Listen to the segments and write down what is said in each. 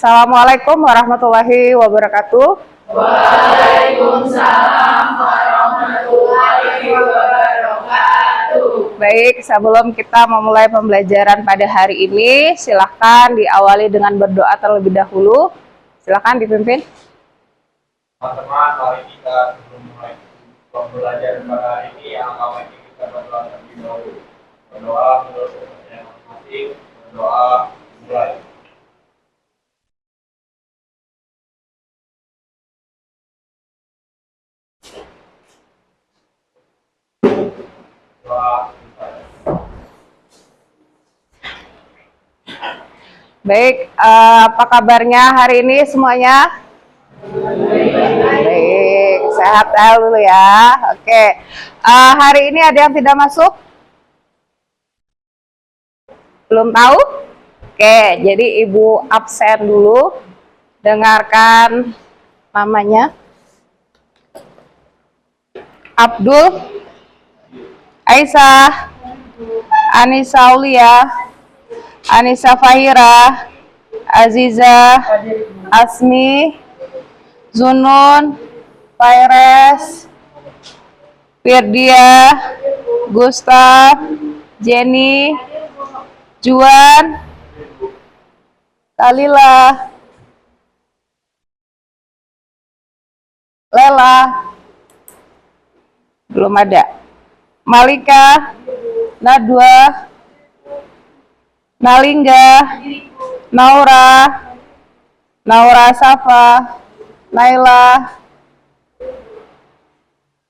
Assalamualaikum warahmatullahi wabarakatuh. Waalaikumsalam warahmatullahi wabarakatuh. Baik, sebelum kita memulai pembelajaran pada hari ini, silahkan diawali dengan berdoa terlebih dahulu. Silahkan dipimpin. Teman-teman, mari kita sebelum mulai pembelajaran pada hari ini, yang akan kita berdoa terlebih dahulu. Berdoa menurut yang masing-masing, berdoa mulai. Baik, apa kabarnya hari ini semuanya? Baik, sehat dulu ya. Oke, hari ini ada yang tidak masuk? Belum tahu? Oke, jadi ibu absen dulu. Dengarkan namanya. Abdul, Aisyah, Anissa Aulia, Anissa Fahira, Aziza, Asmi, Zunun, Faires, Firdia, Gustaf, Jenny, Juan, Kalila, Lela, belum ada. Malika, Nadwa, Nalingga, Naura, Safa, Naila,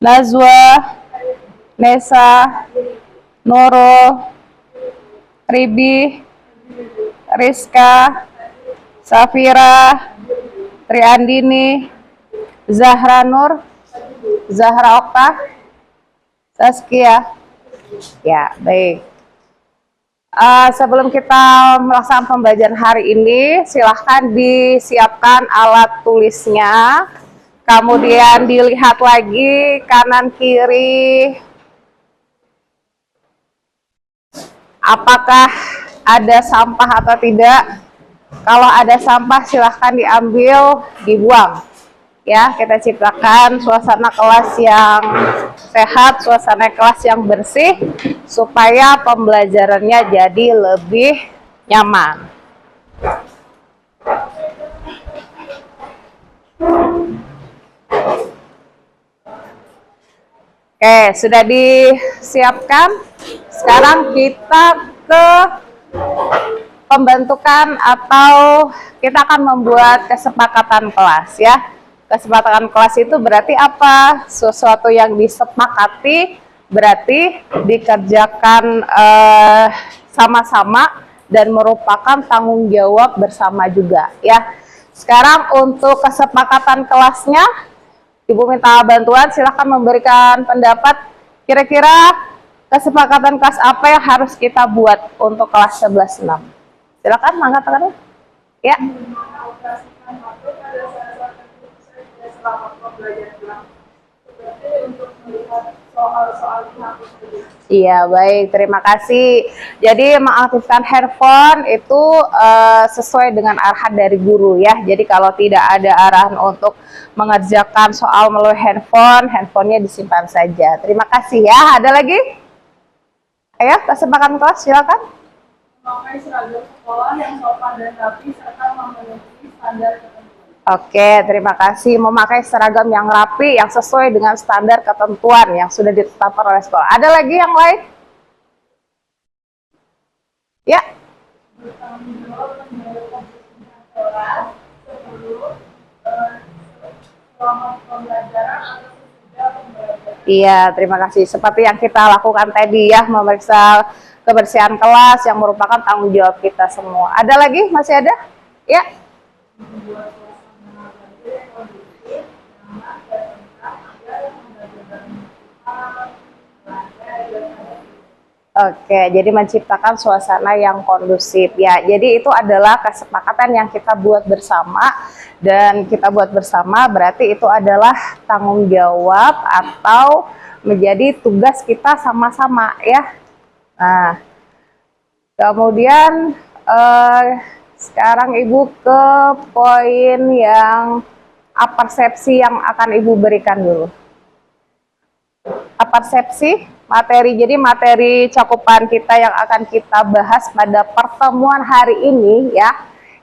Nazwa, Nesa, Noro, Ribi, Rizka, Safira, Triandini, Zahra Nur, Zahra Okta, Saskia. Ya, baik. Sebelum kita melaksanakan pembelajaran hari ini, silahkan disiapkan alat tulisnya. Kemudian dilihat lagi kanan kiri. Apakah ada sampah atau tidak? Kalau ada sampah silahkan diambil, dibuang. Ya, kita ciptakan suasana kelas yang sehat, suasana kelas yang bersih, supaya pembelajarannya jadi lebih nyaman. Oke, sudah disiapkan. Sekarang kita ke pembentukan atau kita akan membuat kesepakatan kelas ya. Kesepakatan kelas itu berarti apa? Sesuatu yang disepakati berarti dikerjakan sama-sama dan merupakan tanggung jawab bersama juga ya. Sekarang untuk kesepakatan kelasnya, Ibu minta bantuan, silahkan memberikan pendapat. Kira-kira kesepakatan kelas apa yang harus kita buat untuk kelas 11-6? Silakan, angkat tangannya. Ya. Iya, baik, terima kasih. Jadi mengaktifkan handphone itu sesuai dengan arahan dari guru ya. Jadi kalau tidak ada arahan untuk mengerjakan soal melalui handphone, handphonenya disimpan saja. Terima kasih ya. Ada lagi? Ayo, kesempatan kelas, silakan. Memakai seragam sekolah yang sopan dan rapi serta memenuhi standar ketentuan. Oke, terima kasih. Memakai seragam yang rapi, yang sesuai dengan standar ketentuan yang sudah ditetapkan oleh sekolah. Ada lagi yang lain? Ya. Bertanggung jawab menjalankan kelas sebelum, selama pembelajaran atau sesudah pembelajaran. Iya, terima kasih. Seperti yang kita lakukan tadi ya, memeriksa kebersihan kelas yang merupakan tanggung jawab kita semua. Ada lagi? Masih ada? Ya. Membuat suasana belajar yang kondusif, nyaman, dan tentram agar pembelajaran Oke, jadi menciptakan suasana yang kondusif ya. Jadi itu adalah kesepakatan yang kita buat bersama, dan kita buat bersama berarti itu adalah tanggung jawab atau menjadi tugas kita sama-sama ya. Nah, kemudian Sekarang Ibu ke poin yang persepsi yang akan Ibu berikan dulu. Persepsi materi, jadi materi cakupan kita yang akan kita bahas pada pertemuan hari ini ya,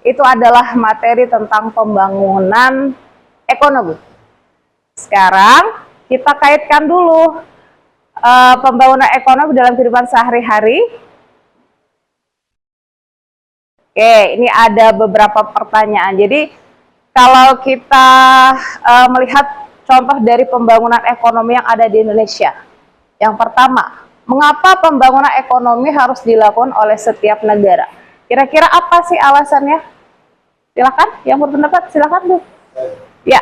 itu adalah materi tentang pembangunan ekonomi. Sekarang kita kaitkan dulu pembangunan ekonomi dalam kehidupan sehari-hari. Oke, ini ada beberapa pertanyaan. Jadi kalau kita melihat contoh dari pembangunan ekonomi yang ada di Indonesia. Yang pertama, mengapa pembangunan ekonomi harus dilakukan oleh setiap negara? Kira-kira apa sih alasannya? Silakan, yang berpendapat silakan Bu. Ya.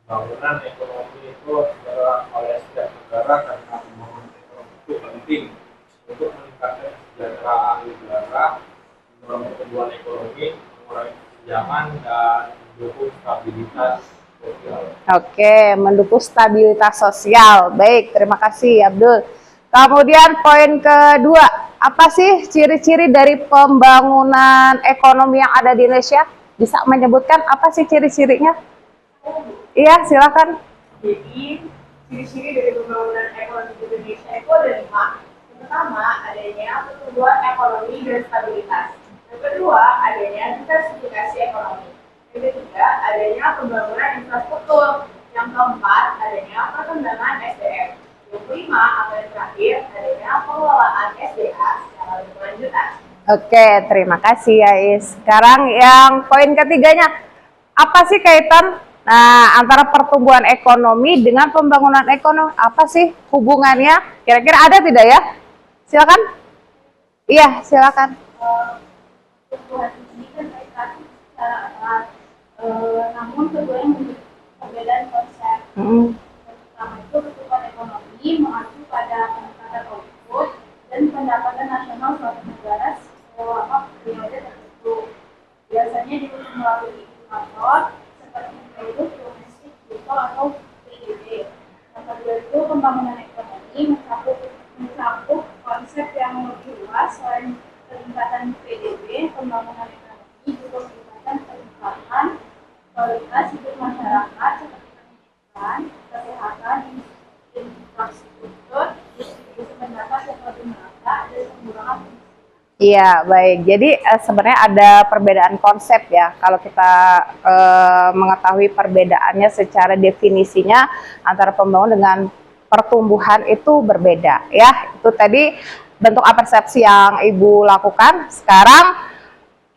Pembangunan ekonomi itu adalah oleh setiap negara karena pembangunan ekonomi itu penting untuk meningkatkan kesejahteraan negara, mendorong pertumbuhan ekonomi, mengurangi kesenjangan dan mendukung stabilitas sosial. Oke, mendukung stabilitas sosial. Baik, terima kasih Abdul. Kemudian poin kedua, apa sih ciri-ciri dari pembangunan ekonomi yang ada di Indonesia? Bisa menyebutkan apa sih ciri-cirinya? Iya, silakan. Jadi, ciri-ciri dari pembangunan ekonomi di Indonesia itu ada 5. Yang pertama, adanya pertumbuhan ekonomi dan stabilitas. Yang kedua, adanya diversifikasi ekonomi. Yang ketiga, adanya pembangunan infrastruktur. Yang keempat, adanya perkembangan SDM. Yang kelima, atau yang terakhir, adanya pengelolaan SDA secara berkelanjutan. Oke, terima kasih Ais. Sekarang yang poin ketiganya, apa sih kaitan antara pertumbuhan ekonomi dengan pembangunan ekonomi? Apa sih hubungannya? Kira-kira ada tidak ya? Silakan. Iya, silakan. Pertumbuhan ini kan kaitan secara erat, namun keduanya memiliki perbedaan konsep. Yang pertama itu pertumbuhan ekonomi mengacu pada peningkatan output dan pendapatan nasional suatu negara selama periode tertentu. Biasanya diukur melalui indikator seperti produk domestik bruto atau PDB. Yang kedua itu pembangunan ekonomi mencakup konsep yang lebih luas. Selain peningkatan PDB, pembangunan ekonomi juga melibatkan peningkatan kualitas hidup masyarakat seperti pendidikan, kesehatan, infrastruktur, distribusi pendapat yang lebih merata, dan pengurangan. Iya, baik. Jadi sebenarnya ada perbedaan konsep ya. Kalau kita mengetahui perbedaannya secara definisinya antara pembangunan dengan pertumbuhan itu berbeda ya. Itu tadi bentuk persepsi yang Ibu lakukan. Sekarang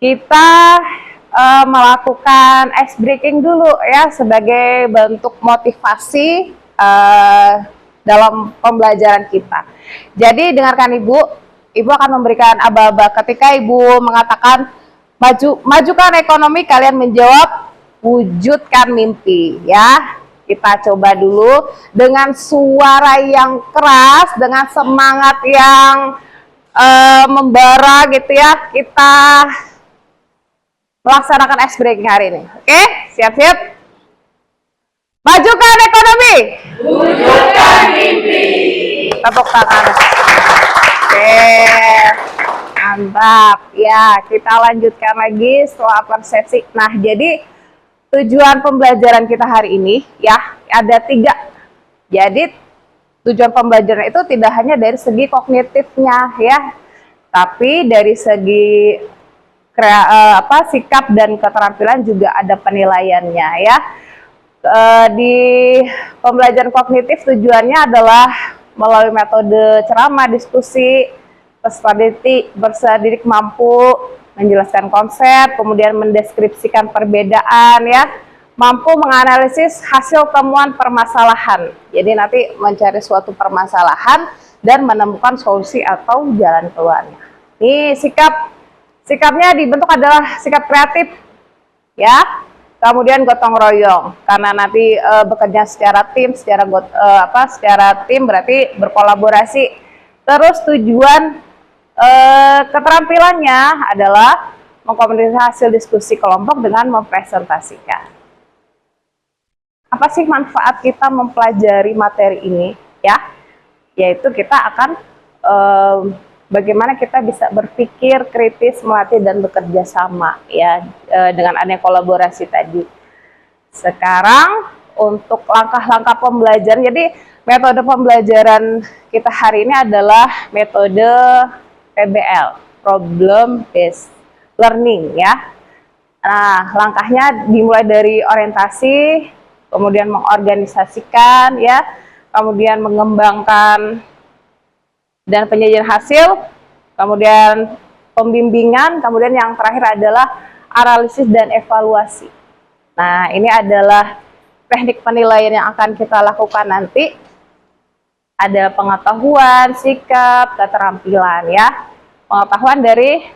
kita melakukan ice breaking dulu ya sebagai bentuk motivasi dalam pembelajaran kita. Jadi dengarkan Ibu. Ibu akan memberikan aba-aba ketika Ibu mengatakan majukan ekonomi, kalian menjawab wujudkan mimpi ya. Kita coba dulu dengan suara yang keras, dengan semangat yang membara gitu ya. Kita melaksanakan ice breaking hari ini. Oke, siap-siap. Majukan ekonomi. Wujudkan mimpi. Tepuk tangan. Oke, mantap. Ya, kita lanjutkan lagi setelah persepsi. Nah, jadi tujuan pembelajaran kita hari ini ya ada 3. Jadi tujuan pembelajaran itu tidak hanya dari segi kognitifnya ya, tapi dari segi sikap dan keterampilan juga ada penilaiannya ya. Di pembelajaran kognitif tujuannya adalah melalui metode ceramah, diskusi, peserta didik mampu menjelaskan konsep, kemudian mendeskripsikan perbedaan ya, mampu menganalisis hasil temuan permasalahan. Jadi nanti mencari suatu permasalahan dan menemukan solusi atau jalan keluarnya. Ini sikapnya dibentuk adalah sikap kreatif ya. Kemudian gotong royong, karena nanti bekerja secara tim, secara tim berarti berkolaborasi. Terus tujuan keterampilannya adalah mengkomunikasikan hasil diskusi kelompok dengan mempresentasikan. Apa sih manfaat kita mempelajari materi ini ya? Yaitu kita akan bagaimana kita bisa berpikir kritis, melatih dan bekerja sama ya dengan adanya kolaborasi tadi. Sekarang untuk langkah-langkah pembelajaran, jadi metode pembelajaran kita hari ini adalah metode PBL, Problem Based Learning ya. Nah, langkahnya dimulai dari orientasi, kemudian mengorganisasikan ya, kemudian mengembangkan dan penyajian hasil, kemudian pembimbingan, kemudian yang terakhir adalah analisis dan evaluasi. Nah, ini adalah teknik penilaian yang akan kita lakukan nanti. Ada pengetahuan, sikap, keterampilan ya. Pengetahuan dari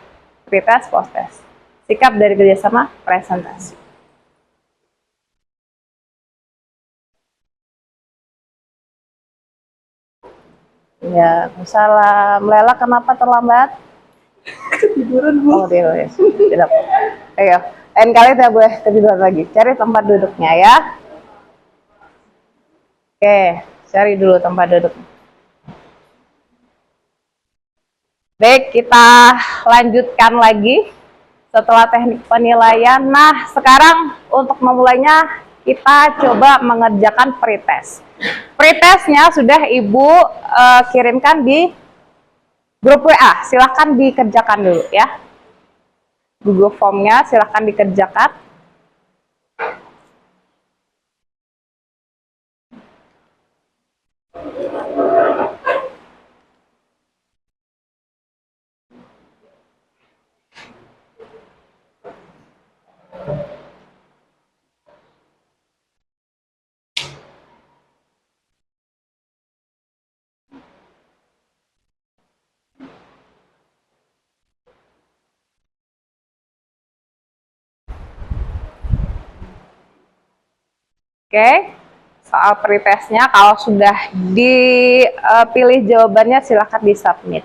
pretest, post-test. Sikap dari kerjasama, presentasi. Ya, salam. Lela, kenapa terlambat? Ketiduran, Bu. Oh, dia. Tidak. Ayo, lain kali tidak boleh ketiduran lagi. Cari tempat duduknya ya. Oke, cari dulu tempat duduk. Baik, kita lanjutkan lagi setelah teknik penilaian. Nah, sekarang untuk memulainya kita coba mengerjakan pretest. Pretestnya sudah Ibu kirimkan di grup WA. Silahkan dikerjakan dulu ya. Google Form-nya silahkan dikerjakan. Oke, soal pretestnya kalau sudah dipilih jawabannya silahkan di-submit.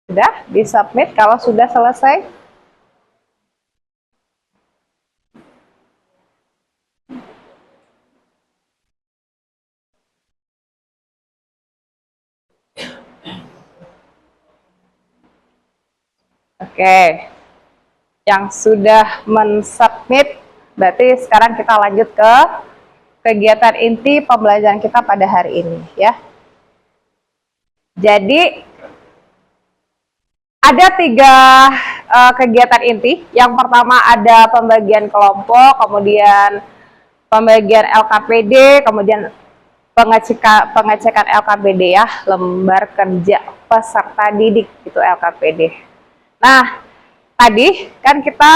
Sudah di-submit kalau sudah selesai? Oke, yang sudah mensubmit, berarti sekarang kita lanjut ke kegiatan inti pembelajaran kita pada hari ini ya. Jadi ada 3 kegiatan inti. Yang pertama ada pembagian kelompok, kemudian pembagian LKPD, kemudian pengecekan LKPD ya, lembar kerja peserta didik itu LKPD. Nah, tadi kan kita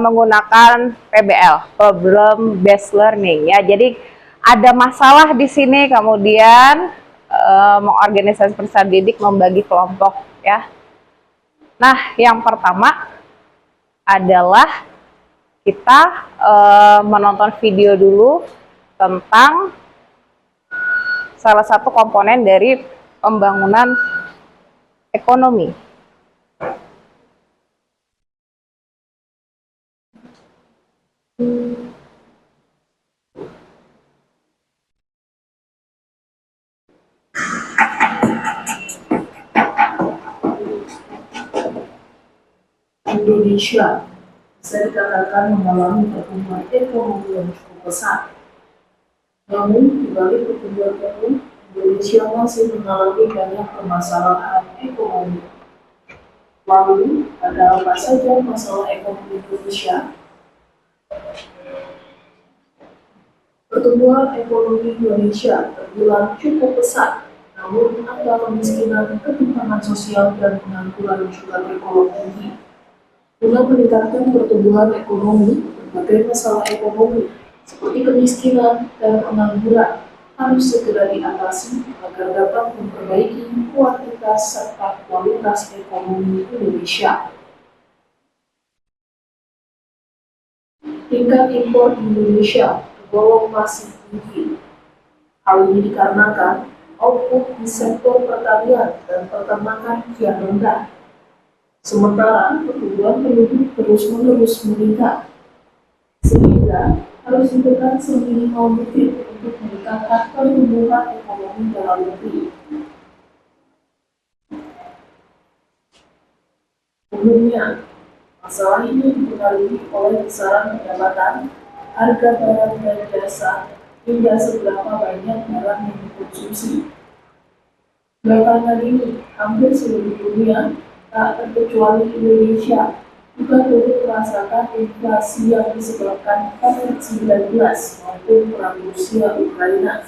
menggunakan PBL, Problem Based Learning ya. Jadi ada masalah di sini, kemudian mengorganisasi peserta didik, membagi kelompok ya. Nah, yang pertama adalah kita menonton video dulu tentang salah satu komponen dari pembangunan ekonomi. Indonesia bisa dikatakan mengalami pertumbuhan ekonomi yang cukup pesat. Namun, di balik pertumbuhan ini, Indonesia masih mengalami banyak permasalahan ekonomi. Lalu, ada apa saja masalah ekonomi Indonesia? Pertumbuhan ekonomi Indonesia terbilang cukup pesat, namun angka kemiskinan, ketimpangan sosial, dan pengangguran juga tergolong tinggi. Guna meningkatkan pertumbuhan ekonomi, berbagai masalah ekonomi seperti kemiskinan dan pengangguran harus segera diatasi agar dapat memperbaiki kuantitas serta kualitas ekonomi Indonesia. Tingkat impor Indonesia tergolong masih tinggi. Hal ini dikarenakan output di sektor pertanian dan peternakan kian rendah. Sementara pertumbuhan penduduk terus-menerus meningkat, sehingga harus ditekan seminimal mungkin untuk meningkatkan pertumbuhan ekonomi dalam negeri. Umumnya, masalah ini dipengaruhi oleh kisaran pendapatan, harga barang dan jasa, hingga seberapa banyak barang yang dikonsumsi. Belakangan ini, hampir seluruh dunia, tak terkecuali Indonesia, juga turut merasakan inflasi yang disebabkan COVID-19 maupun perang Rusia-Ukraina.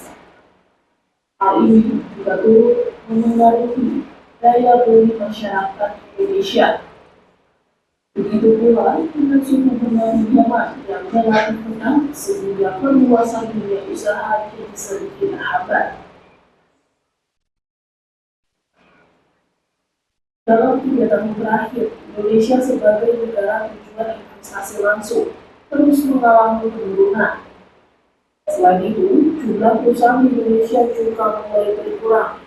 Hal ini juga turut memengaruhi daya beli masyarakat Indonesia. Begitu pula dengan suku bunga pinjaman yang relatif rendah sehingga perluasan dunia usaha jadi sedikit hambat. Dalam 3 tahun terakhir, Indonesia sebagai negara tujuan investasi langsung terus mengalami penurunan. Selain itu, jumlah perusahaan di Indonesia juga mulai berkurang.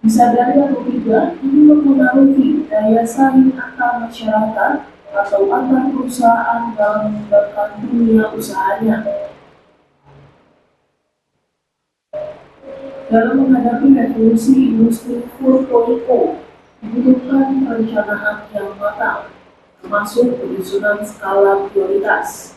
Disadari atau tidak, ini mempengaruhi daya saing antar masyarakat atau antar perusahaan dalam mengembangkan dunia usahanya. Dalam menghadapi revolusi industri 4.0, dibutuhkan perencanaan yang matang, termasuk penyusunan skala prioritas.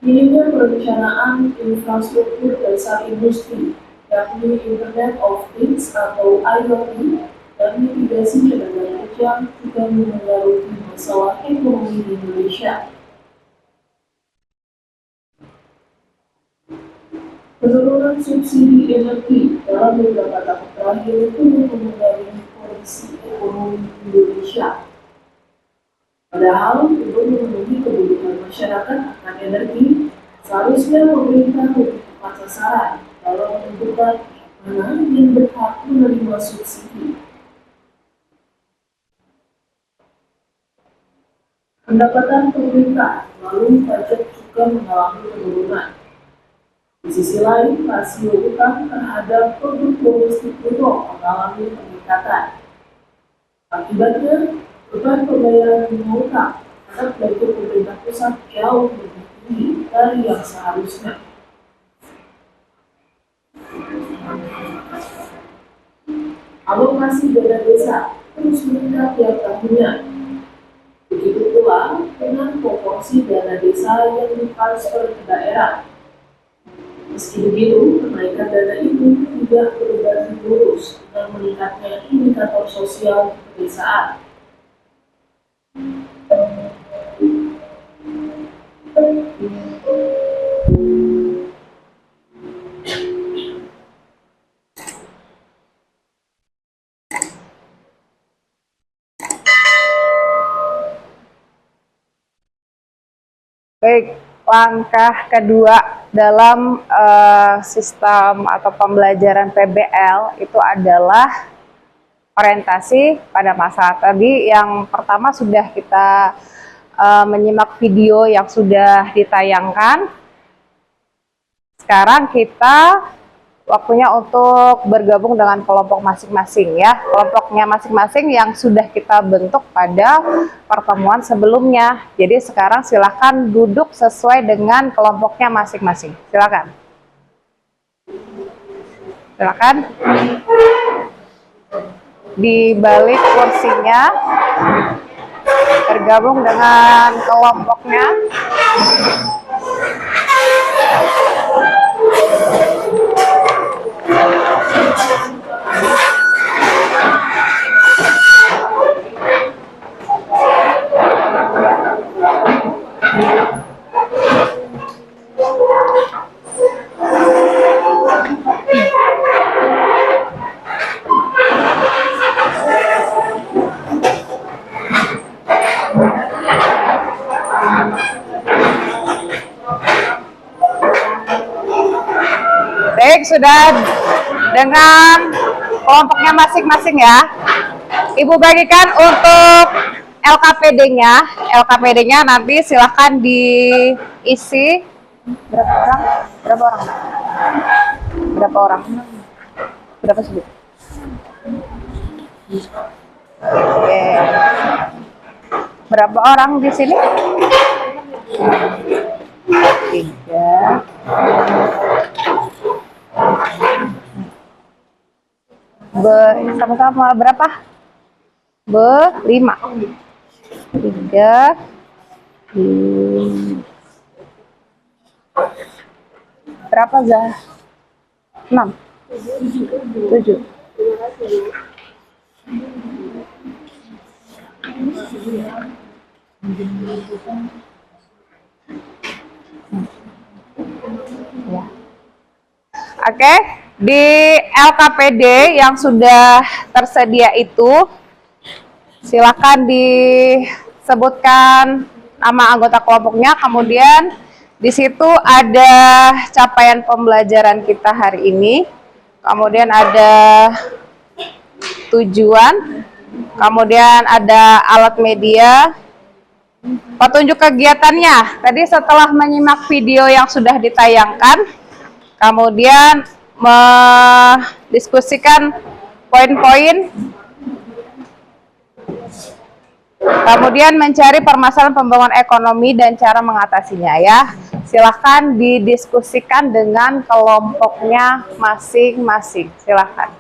Minimnya perencanaan infrastruktur dasar industri, yakni Internet of Things atau IoT, dan mitigasi tenaga kerja juga mengaruhi masalah ekonomi di Indonesia. Penurunan subsidi energi dalam beberapa tahun terakhir turut mempengaruhi kondisi ekonomi Indonesia. Padahal, untuk memenuhi kebutuhan masyarakat akan energi, seharusnya pemerintah lebih tepat sasaran dalam menentukan mana yang berhak menerima subsidi. Pendapatan pemerintah melalui pajak juga mengalami penurunan. Di sisi lain, rasio utang terhadap produk domestik bruto mengalami peningkatan. Akibatnya, beban pembayaran bunga utang terhadap budget pemerintah pusat jauh lebih tinggi dari yang seharusnya. Alokasi dana desa terus meningkat tiap tahunnya. Begitu pula dengan proporsi dana desa yang ditransfer ke daerah. Meski begitu, kenaikan dana itu tidak berbanding lurus dengan meningkatnya indikator sosial di pedesaan. Baik, langkah kedua dalam sistem atau pembelajaran PBL itu adalah orientasi pada masalah. Tadi yang pertama sudah kita menyimak video yang sudah ditayangkan. Sekarang kita waktunya untuk bergabung dengan kelompok masing-masing ya. Kelompoknya masing-masing yang sudah kita bentuk pada pertemuan sebelumnya. Jadi sekarang silakan duduk sesuai dengan kelompoknya masing-masing. Silakan. Silakan. Di balik kursinya bergabung dengan kelompoknya. Baik, sudah dengan kelompoknya masing-masing ya. Ibu bagikan untuk LKPD-nya. LKPD-nya nanti silahkan diisi. Berapa orang? Berapa orang? Berapa orang? Berapa sih? Oke. Berapa orang di sini? 3. Sama-sama berapa? 5. 3. Berapa, Zah? 6. 7. Ya. Oke, di LKPD yang sudah tersedia itu silakan disebutkan nama anggota kelompoknya, kemudian di situ ada capaian pembelajaran kita hari ini, kemudian ada tujuan, kemudian ada alat media, petunjuk kegiatannya. Tadi setelah menyimak video yang sudah ditayangkan, kemudian mendiskusikan poin-poin, kemudian mencari permasalahan pembangunan ekonomi dan cara mengatasinya ya. Silahkan didiskusikan dengan kelompoknya masing-masing. Silahkan.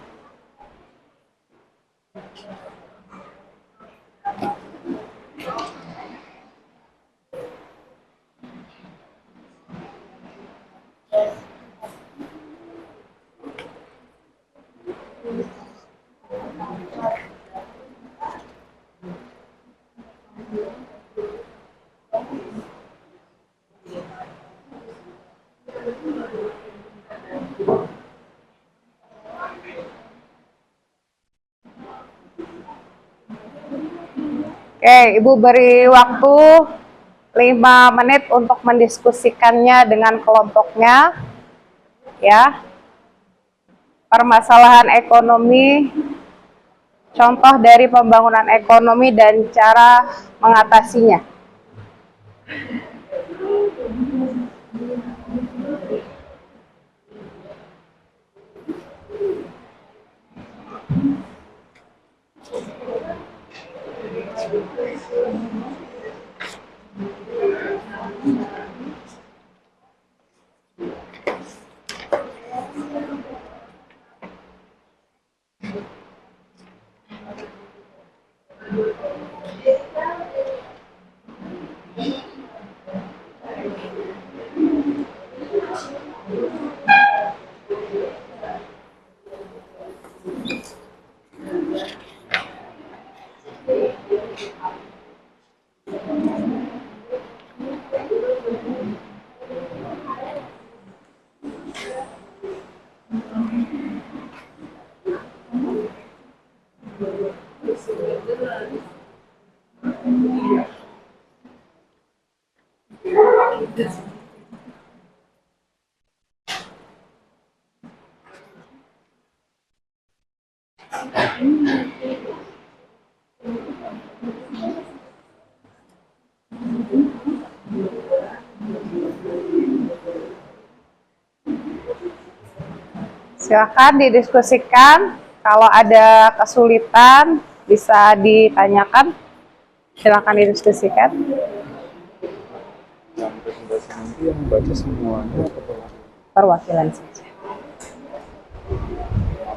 Oke, Ibu beri waktu 5 menit untuk mendiskusikannya dengan kelompoknya. Ya. Permasalahan ekonomi, contoh dari pembangunan ekonomi dan cara mengatasinya. Silakan didiskusikan. Kalau ada kesulitan bisa ditanyakan. Silakan didiskusikan. Yang presentasi nanti yang baca semuanya Perwakilan saja.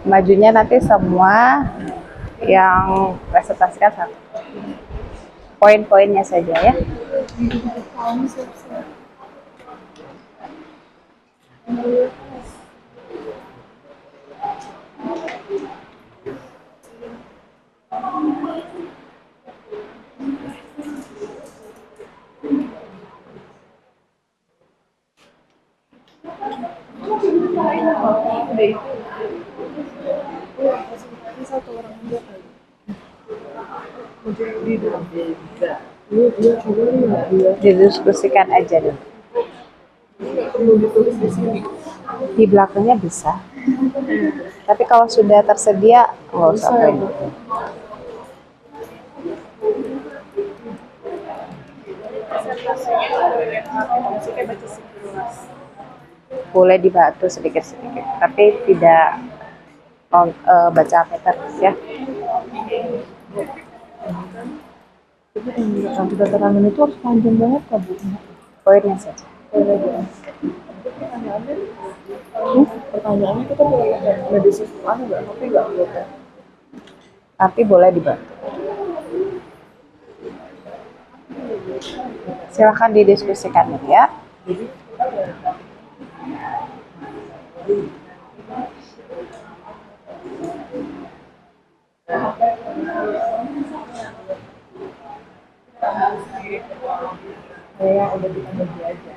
Majunya nanti semua yang presentasikan satu. Poin-poinnya saja ya. Didiskusikan aja dulu. Di belakangnya bisa. Tapi kalau sudah tersedia nggak usah print. Boleh dibantu sedikit-sedikit, tapi tidak baca meter ya. Tapi yang kita terangin itu harus panjang banget kan Bu? Poinnya saja. Pertanyaannya kita boleh pakai medis mana nggak? Tapi nggak boleh. Tapi boleh dibantu. Silahkan didiskusikan ya. Saya udah kita bagi aja.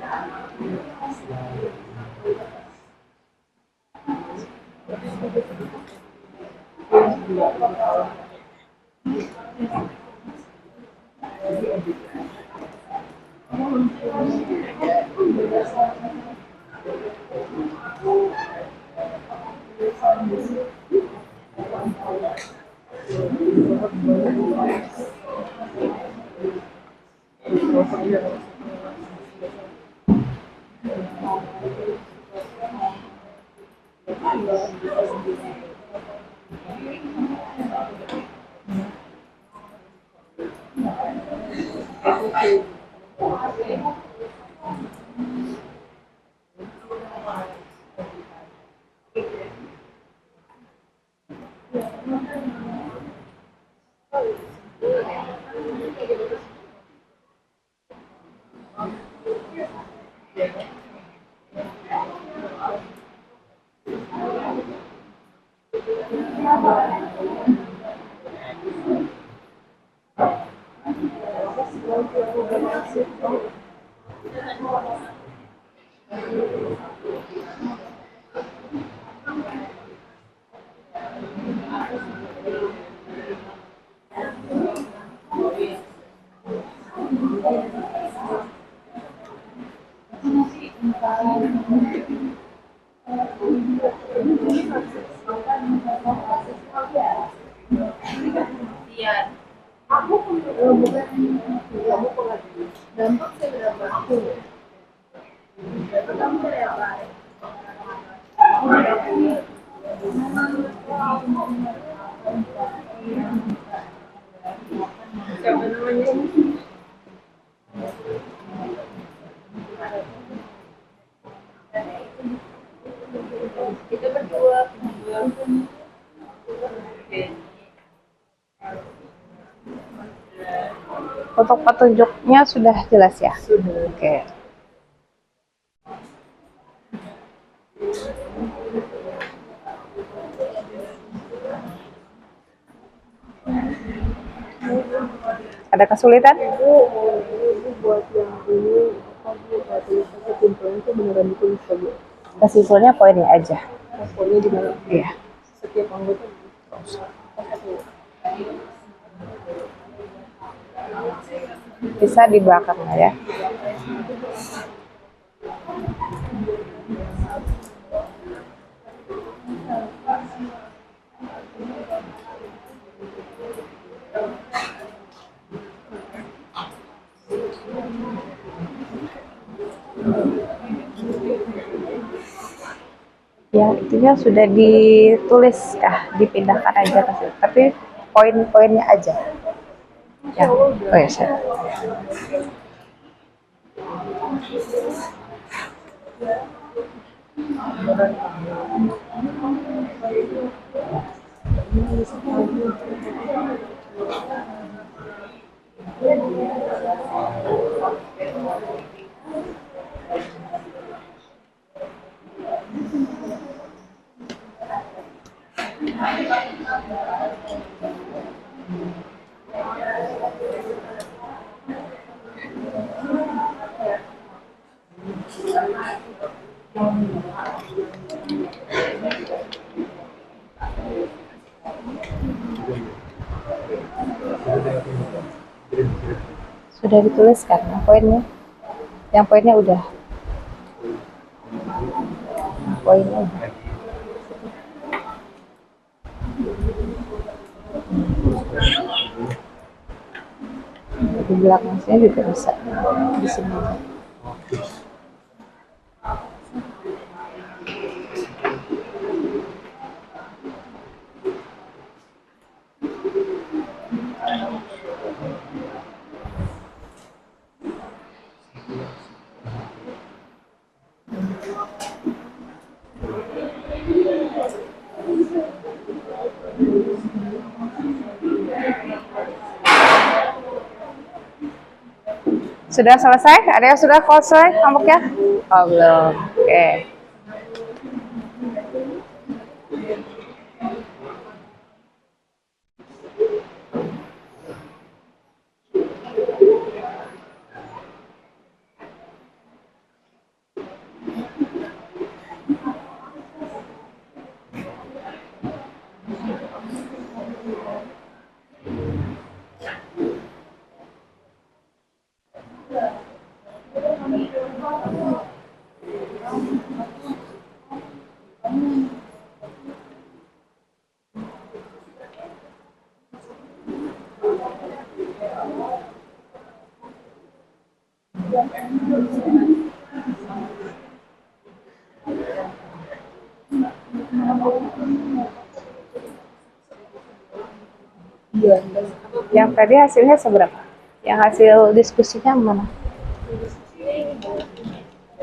Untuk petunjuknya sudah jelas ya? Sudah. Oke. Ada kesulitan? Buat yang ini kesimpulannya itu beneran ditulis Bu. Kesimpulannya poinnya aja. Poinnya di dalam. Iya. Setiap anggota. Bisa di belakangnya ya. Ya, itunya sudah ditulis kah? Dipindahkan aja ke situ. Tapi poin-poinnya aja. Ya. Oh ya, saya. Sudah dituliskan yang poinnya? Yang poinnya udah. Poinnya udah. Di belakangnya juga bisa di sini. Sudah selesai? Ada yang sudah selesai kelompoknya? Oh, belum. Oke. Yang tadi hasilnya seberapa? Yang hasil diskusinya mana?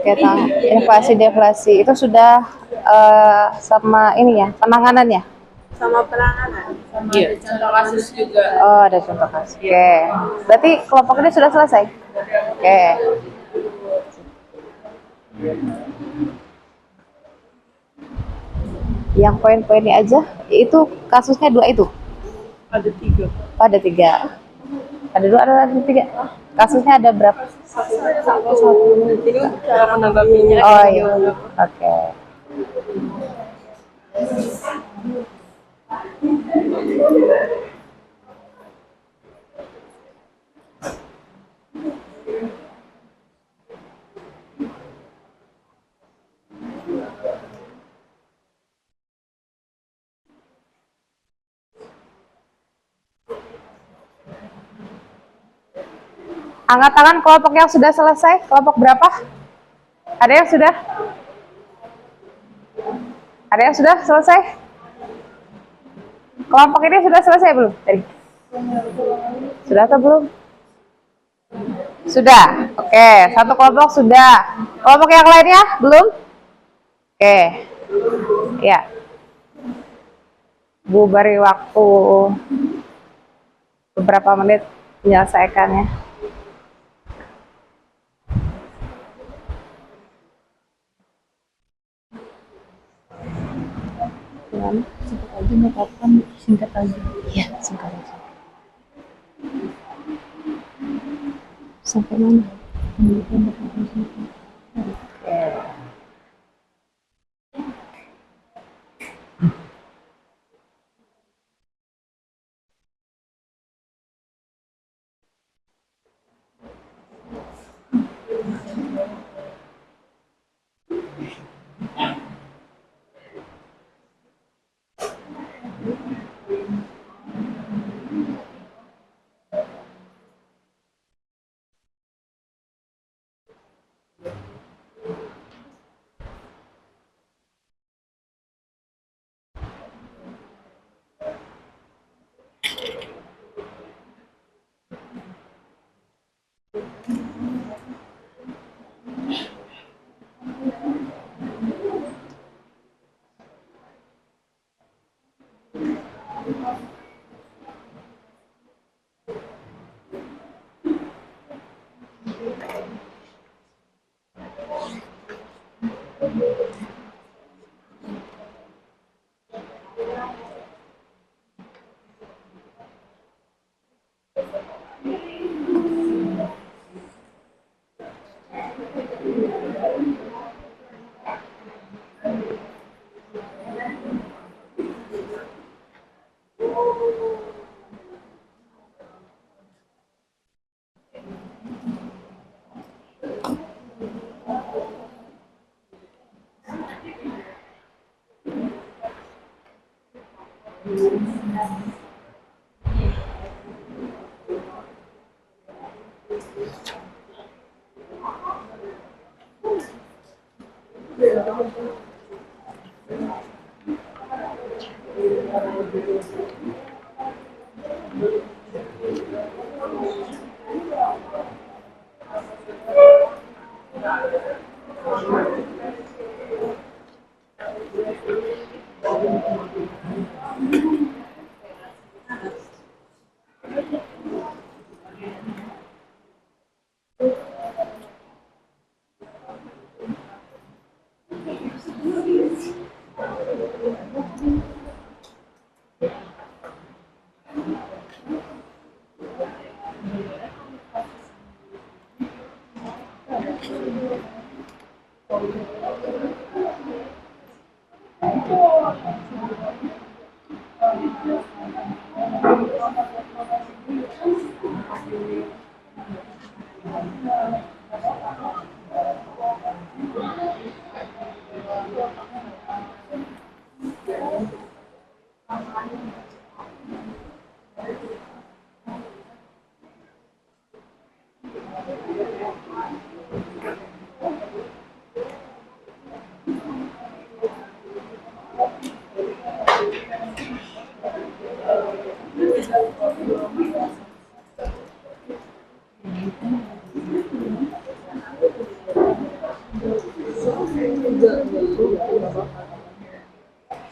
Kita inflasi deflasi itu sudah sama ini ya penanganannya. Sama penanganan, sama ada contoh kasus juga. Oh, ada contoh kasus. Oke. Berarti kelompok ini sudah selesai. Oke. Yang poin-poinnya aja itu kasusnya 2 itu. Ada 3. Ada 3. Ada 2 ada 3. Kasusnya ada berapa? Ini cara menanggapinya. Oh iya. Oke. Angkat tangan kelompok yang sudah selesai. Kelompok berapa? Ada yang sudah? Ada yang sudah selesai? Kelompok ini sudah selesai belum? Tadi. Sudah atau belum? Sudah. Oke, satu kelompok sudah. Kelompok yang lainnya belum? Oke. Ya. Bu beri waktu beberapa menit menyelesaikannya. Singkat aja, nggak apa-apa, singkat aja. Iya, singkat aja. Sampai mana? Oke.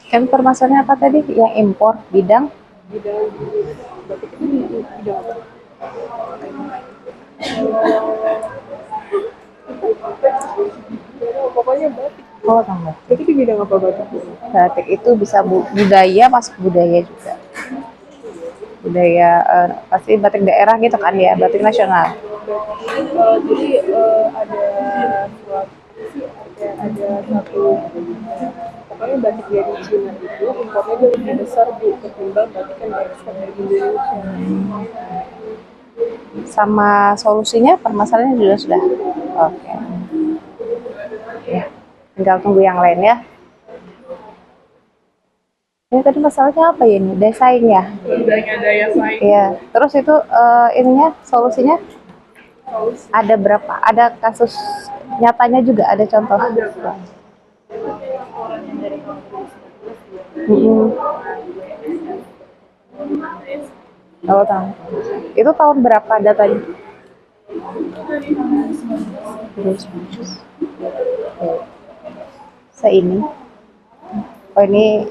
Kan permasalahannya apa tadi? Yang impor bidang? Pokoknya batik. Oh, tambah. Batik di bidang apa batik? Batik itu bisa budaya, masuk budaya juga. Budaya pasti batik daerah gitu kan ya, batik nasional. Jadi ada satu pokoknya batik dari Cina itu impornya jauh lebih besar ketimbang batik yang diekspor dari Indonesia. Sama solusinya permasalahannya juga sudah. Oke. Ya, tinggal tunggu yang lain ya. Ini tadi masalahnya apa ya ini? Daya saing ya? Daya saing. Iya. Terus itu ininya solusinya ada berapa? Ada kasus nyatanya juga, ada contoh? Ada. Oh, tahun. Itu tahun berapa datanya? 2019. Seini. Oh, ini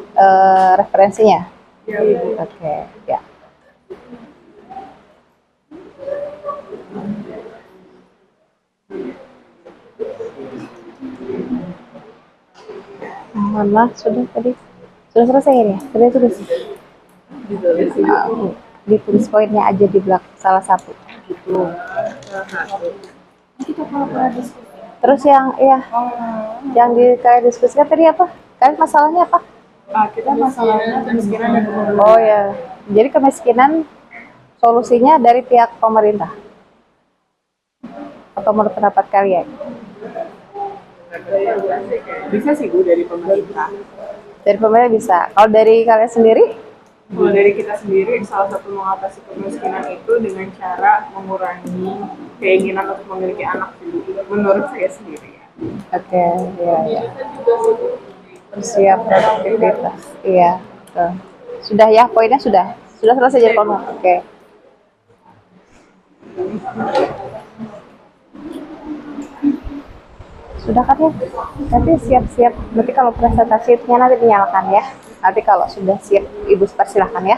referensinya? Ya, Oke, ya. Mana sudah tadi? Sudah selesai ya? Sudah. Ditulis poinnya aja di belakang salah satu. Terus yang yang kayak diskusikan tadi apa? Kalian masalahnya apa? kita masalahnya kemiskinan dan ekonomi. Oh ya, jadi kemiskinan solusinya dari pihak pemerintah atau menurut pendapat kalian? Bisa sih Bu dari pemerintah. Dari pemerintah bisa. Kalau dari kalian sendiri? Kalau dari kita sendiri, salah satu mengatasi kemiskinan itu dengan cara mengurangi keinginan untuk memiliki anak dulu. Menurut saya sendiri ya. Oke, ya. Siap produktivitas. Iya. Tuh. Sudah ya, poinnya sudah selesai jadi kamu. Oke. Sudah kan ya? Nanti siap-siap. Berarti kalau presentasinya nanti dinyalakan ya. Nanti kalau sudah siap, Ibu persilahkan ya.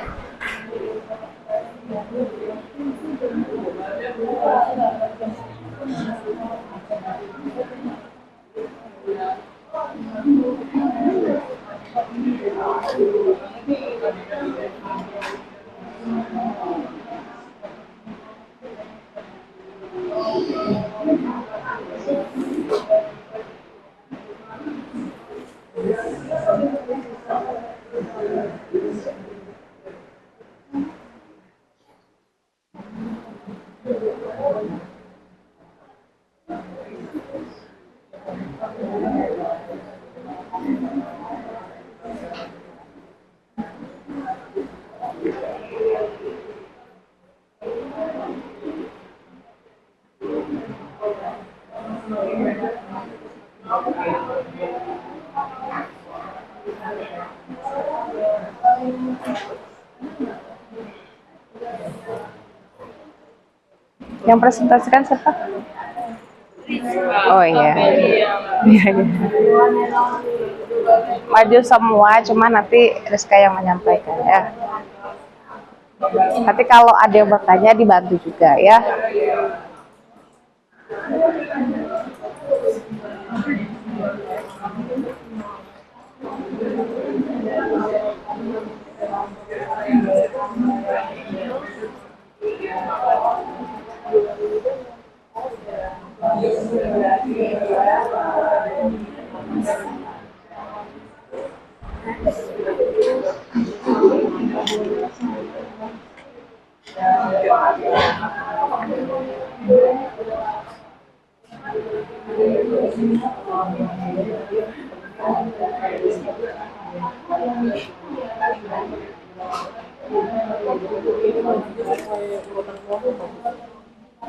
Yang presentasikan siapa? Oh iya. Maju semua, cuma nanti Rizka yang menyampaikan ya. Nanti kalau ada yang bertanya dibantu juga ya.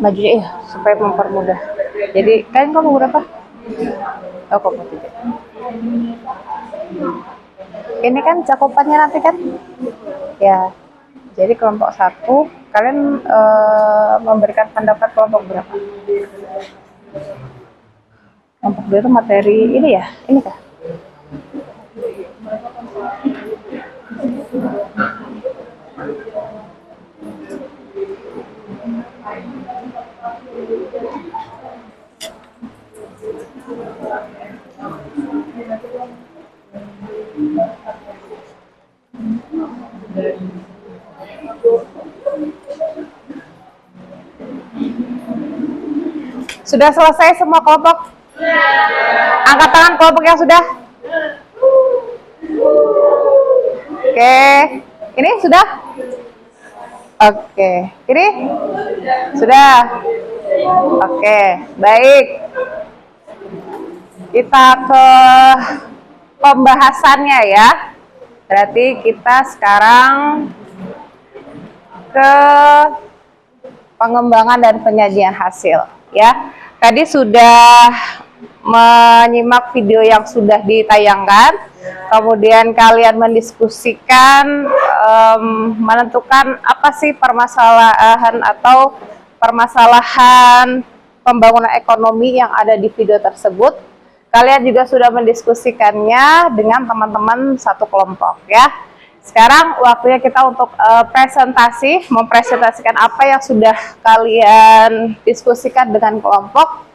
Maju ya supaya mempermudah. Jadi kalian kamu berapa? Oh, kamu 3. Ini kan cakupannya nanti kan? Ya. Jadi kelompok 1 kalian memberikan pendapat kelompok berapa? Kelompok 2 itu materi ini ya? Ini kah? Sudah selesai semua kelompok? Angkat tangan kelompok yang sudah. Oke, ini sudah? Oke, ini sudah. Oke, baik. Kita ke pembahasannya ya. Berarti kita sekarang ke pengembangan dan penyajian hasil ya. Tadi sudah menyimak video yang sudah ditayangkan, kemudian kalian mendiskusikan, menentukan apa sih permasalahan atau permasalahan pembangunan ekonomi yang ada di video tersebut. Kalian juga sudah mendiskusikannya dengan teman-teman satu kelompok ya. Sekarang waktunya kita untuk mempresentasikan apa yang sudah kalian diskusikan dengan kelompok.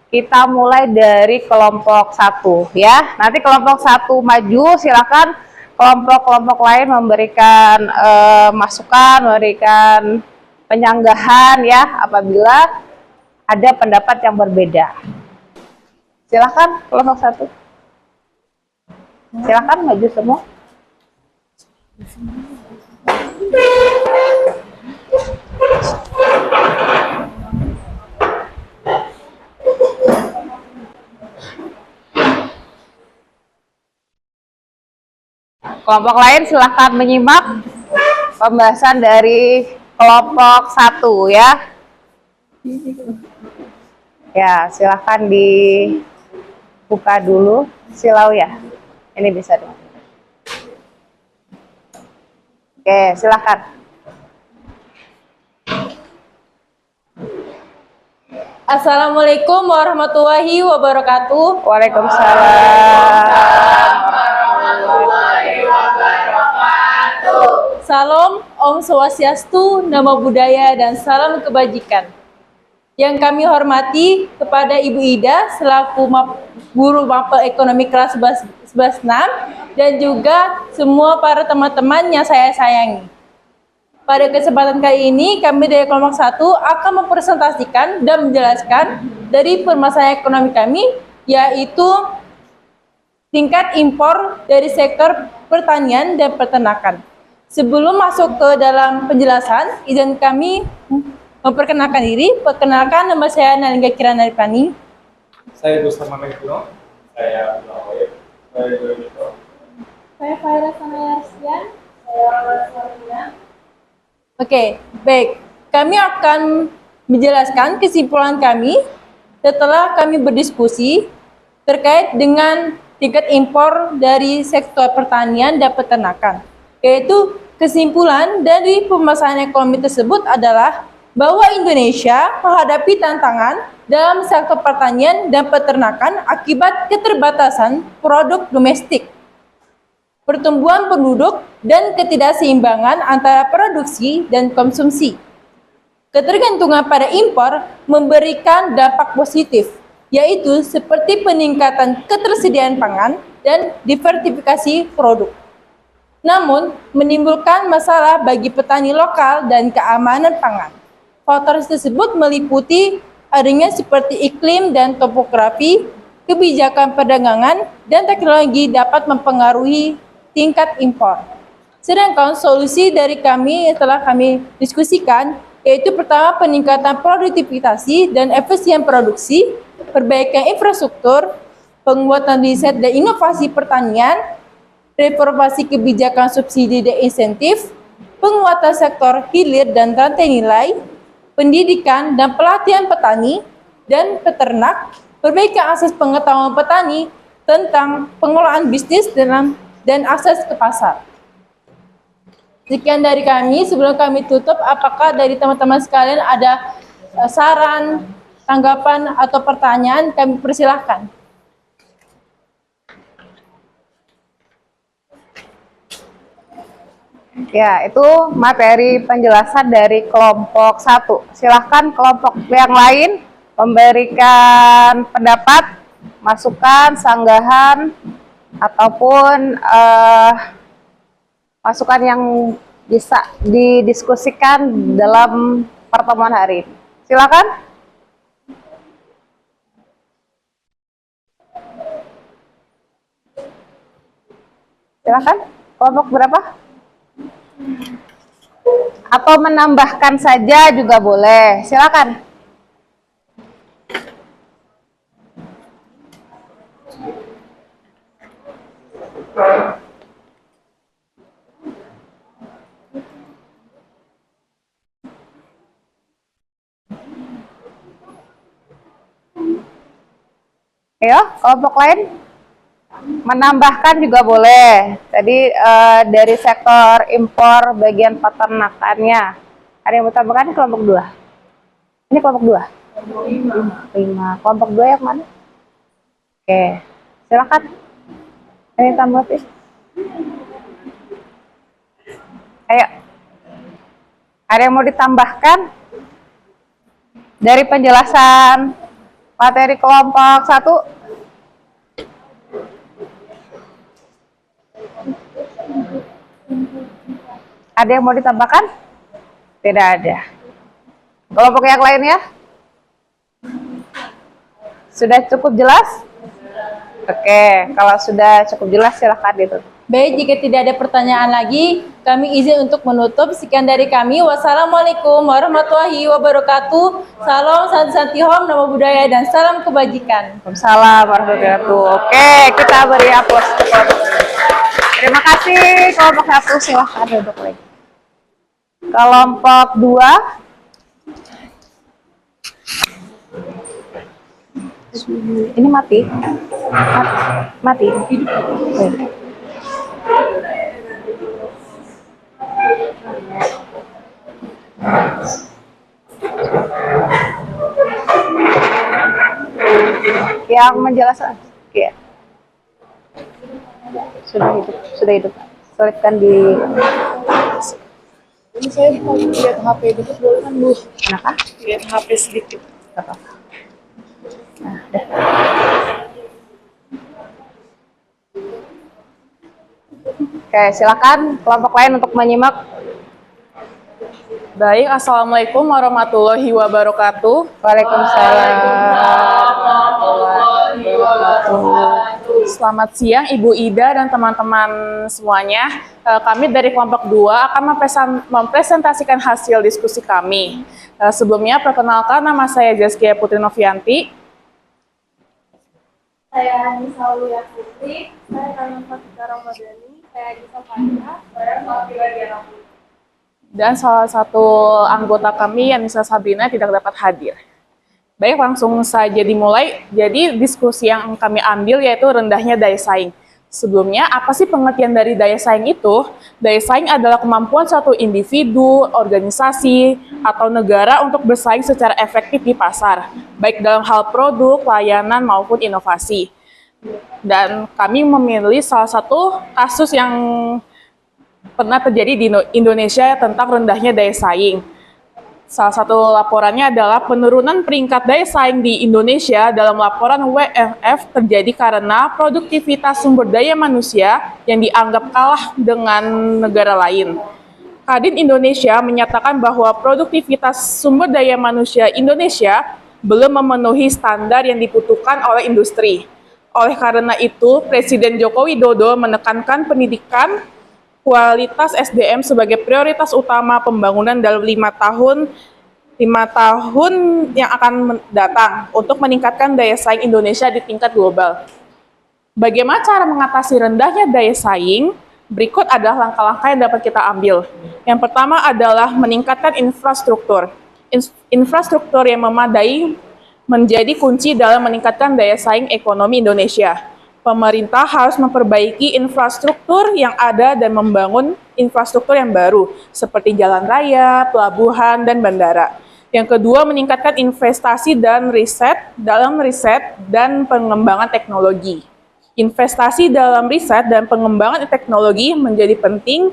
Kita mulai dari kelompok 1 ya. Nanti kelompok 1 maju, silakan kelompok-kelompok lain memberikan masukan, memberikan penyanggahan ya apabila ada pendapat yang berbeda. Silakan kelompok 1. Silakan maju semua. Kelompok lain silahkan menyimak pembahasan dari kelompok 1 ya. Ya, silahkan dibuka dulu silau ya. Ini bisa dong. Oke, silakan. Assalamualaikum warahmatullahi wabarakatuh. Waalaikumsalam. Salam, Om Swastiastu, Namo Buddhaya, dan salam kebajikan. Yang kami hormati kepada Ibu Ida selaku guru mapel ekonomi kelas 11-6 dan juga semua para teman-teman yang saya sayangi. Pada kesempatan kali ini kami dari kelompok 1 akan mempresentasikan dan menjelaskan dari permasalahan ekonomi kami, yaitu tingkat impor dari sektor pertanian dan peternakan. Sebelum masuk ke dalam penjelasan, izin kami memperkenalkan diri. Perkenalkan, nama saya Nalingga Kirana Ripani. Saya Gustama Mekino. Saya Abdullah. Saya Dito. Saya Faira Sanayarsian. Saya Laura. Oke, baik. Kami akan menjelaskan kesimpulan kami setelah kami berdiskusi terkait dengan tingkat impor dari sektor pertanian dan peternakan. Yaitu kesimpulan dari permasalahan ekonomi tersebut adalah bahwa Indonesia menghadapi tantangan dalam sektor pertanian dan peternakan akibat keterbatasan produk domestik, pertumbuhan penduduk, dan ketidakseimbangan antara produksi dan konsumsi. Ketergantungan pada impor memberikan dampak positif, yaitu seperti peningkatan ketersediaan pangan dan diversifikasi produk. Namun, menimbulkan masalah bagi petani lokal dan keamanan pangan. Faktor tersebut meliputi adanya seperti iklim dan topografi, kebijakan perdagangan, dan teknologi dapat mempengaruhi tingkat impor. Sedangkan solusi dari kami yang telah kami diskusikan, yaitu pertama peningkatan produktivitas dan efisien produksi, perbaikan infrastruktur, penguatan riset dan inovasi pertanian, reformasi kebijakan subsidi dan insentif, penguatan sektor hilir dan rantai nilai, pendidikan dan pelatihan petani dan peternak, perbaikan akses pengetahuan petani tentang pengelolaan bisnis dan akses ke pasar. Sekian dari kami. Sebelum kami tutup, apakah dari teman-teman sekalian ada saran, tanggapan, atau pertanyaan? Kami persilahkan. Ya, itu materi penjelasan dari kelompok 1. Silahkan kelompok yang lain memberikan pendapat, masukan, sanggahan, ataupun masukan yang bisa didiskusikan dalam pertemuan hari ini. Silakan. Silakan. Kelompok berapa? Atau menambahkan saja juga boleh. Silakan. Ayo, kelompok lain menambahkan juga boleh. Tadi dari sektor impor bagian peternakannya. Ada yang mau tambahkan? Kelompok 2. Ini kelompok 2. 5. Kelompok 2 yang mana? Oke, silakan. Ada yang tambahin? Ayo. Ada yang mau ditambahkan dari penjelasan materi kelompok 1? Ada yang mau ditambahkan? Tidak ada. Kelompok yang lainnya? Sudah cukup jelas? Oke, kalau sudah cukup jelas silahkan ditutup. Baik, jika tidak ada pertanyaan lagi, kami izin untuk menutup. Sekian dari kami. Wassalamualaikum warahmatullahi wabarakatuh. Salam Santihom, Namo Buddhaya, dan salam kebajikan. Waalaikumsalam warahmatullahi wabarakatuh. Oke, kita beri aplaus untuk kelompok ini. Terima kasih kelompok 1, silahkan duduk lagi. Kelompok 2. Ini mati. Mati. Baik. Yang menjelaskan, ya. Sudah hidup. Selipkan di. Ini saya mau lihat HP dikit boleh kan, Bu? Kenapa? Lihat HP sedikit. Gak apa-apa. Nah, udah. Oke, silakan kelompok lain untuk menyimak. Baik, Assalamualaikum warahmatullahi wabarakatuh. Waalaikumsalam. Selamat siang Ibu Ida dan teman-teman semuanya. Kami dari kelompok 2 akan mempresentasikan hasil diskusi kami. Sebelumnya perkenalkan, nama saya Zaskia Putri Novianti. Saya Nisa Aulia Putri, saya Kalian Fatika Ramadhani, saya Gisa Fahina, saya Malvila Diana. Dan salah satu anggota kami, Yanisa Sabrina, tidak dapat hadir. Baik, langsung saja dimulai. Jadi diskusi yang kami ambil yaitu rendahnya daya saing. Sebelumnya, apa sih pengertian dari daya saing itu? Daya saing adalah kemampuan suatu individu, organisasi, atau negara untuk bersaing secara efektif di pasar, baik dalam hal produk, layanan, maupun inovasi. Dan kami memilih salah satu kasus yang pernah terjadi di Indonesia tentang rendahnya daya saing. Salah satu laporannya adalah penurunan peringkat daya saing di Indonesia dalam laporan WMF terjadi karena produktivitas sumber daya manusia yang dianggap kalah dengan negara lain. Kadin Indonesia menyatakan bahwa produktivitas sumber daya manusia Indonesia belum memenuhi standar yang dibutuhkan oleh industri. Oleh karena itu, Presiden Joko Widodo menekankan pendidikan kualitas SDM sebagai prioritas utama pembangunan dalam 5 tahun yang akan datang untuk meningkatkan daya saing Indonesia di tingkat global. Bagaimana cara mengatasi rendahnya daya saing? Berikut adalah langkah-langkah yang dapat kita ambil. Yang pertama adalah meningkatkan infrastruktur. Infrastruktur yang memadai menjadi kunci dalam meningkatkan daya saing ekonomi Indonesia. Pemerintah harus memperbaiki infrastruktur yang ada dan membangun infrastruktur yang baru, seperti jalan raya, pelabuhan, dan bandara. Yang kedua, meningkatkan investasi dan riset dan pengembangan teknologi. Investasi dalam riset dan pengembangan teknologi menjadi penting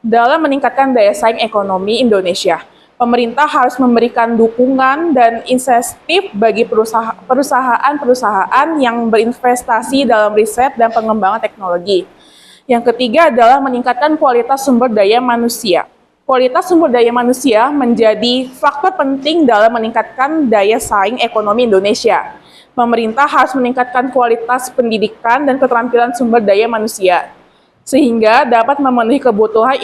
dalam meningkatkan daya saing ekonomi Indonesia. Pemerintah harus memberikan dukungan dan insentif bagi perusahaan-perusahaan yang berinvestasi dalam riset dan pengembangan teknologi. Yang ketiga adalah meningkatkan kualitas sumber daya manusia. Kualitas sumber daya manusia menjadi faktor penting dalam meningkatkan daya saing ekonomi Indonesia. Pemerintah harus meningkatkan kualitas pendidikan dan keterampilan sumber daya manusia, sehingga dapat memenuhi kebutuhan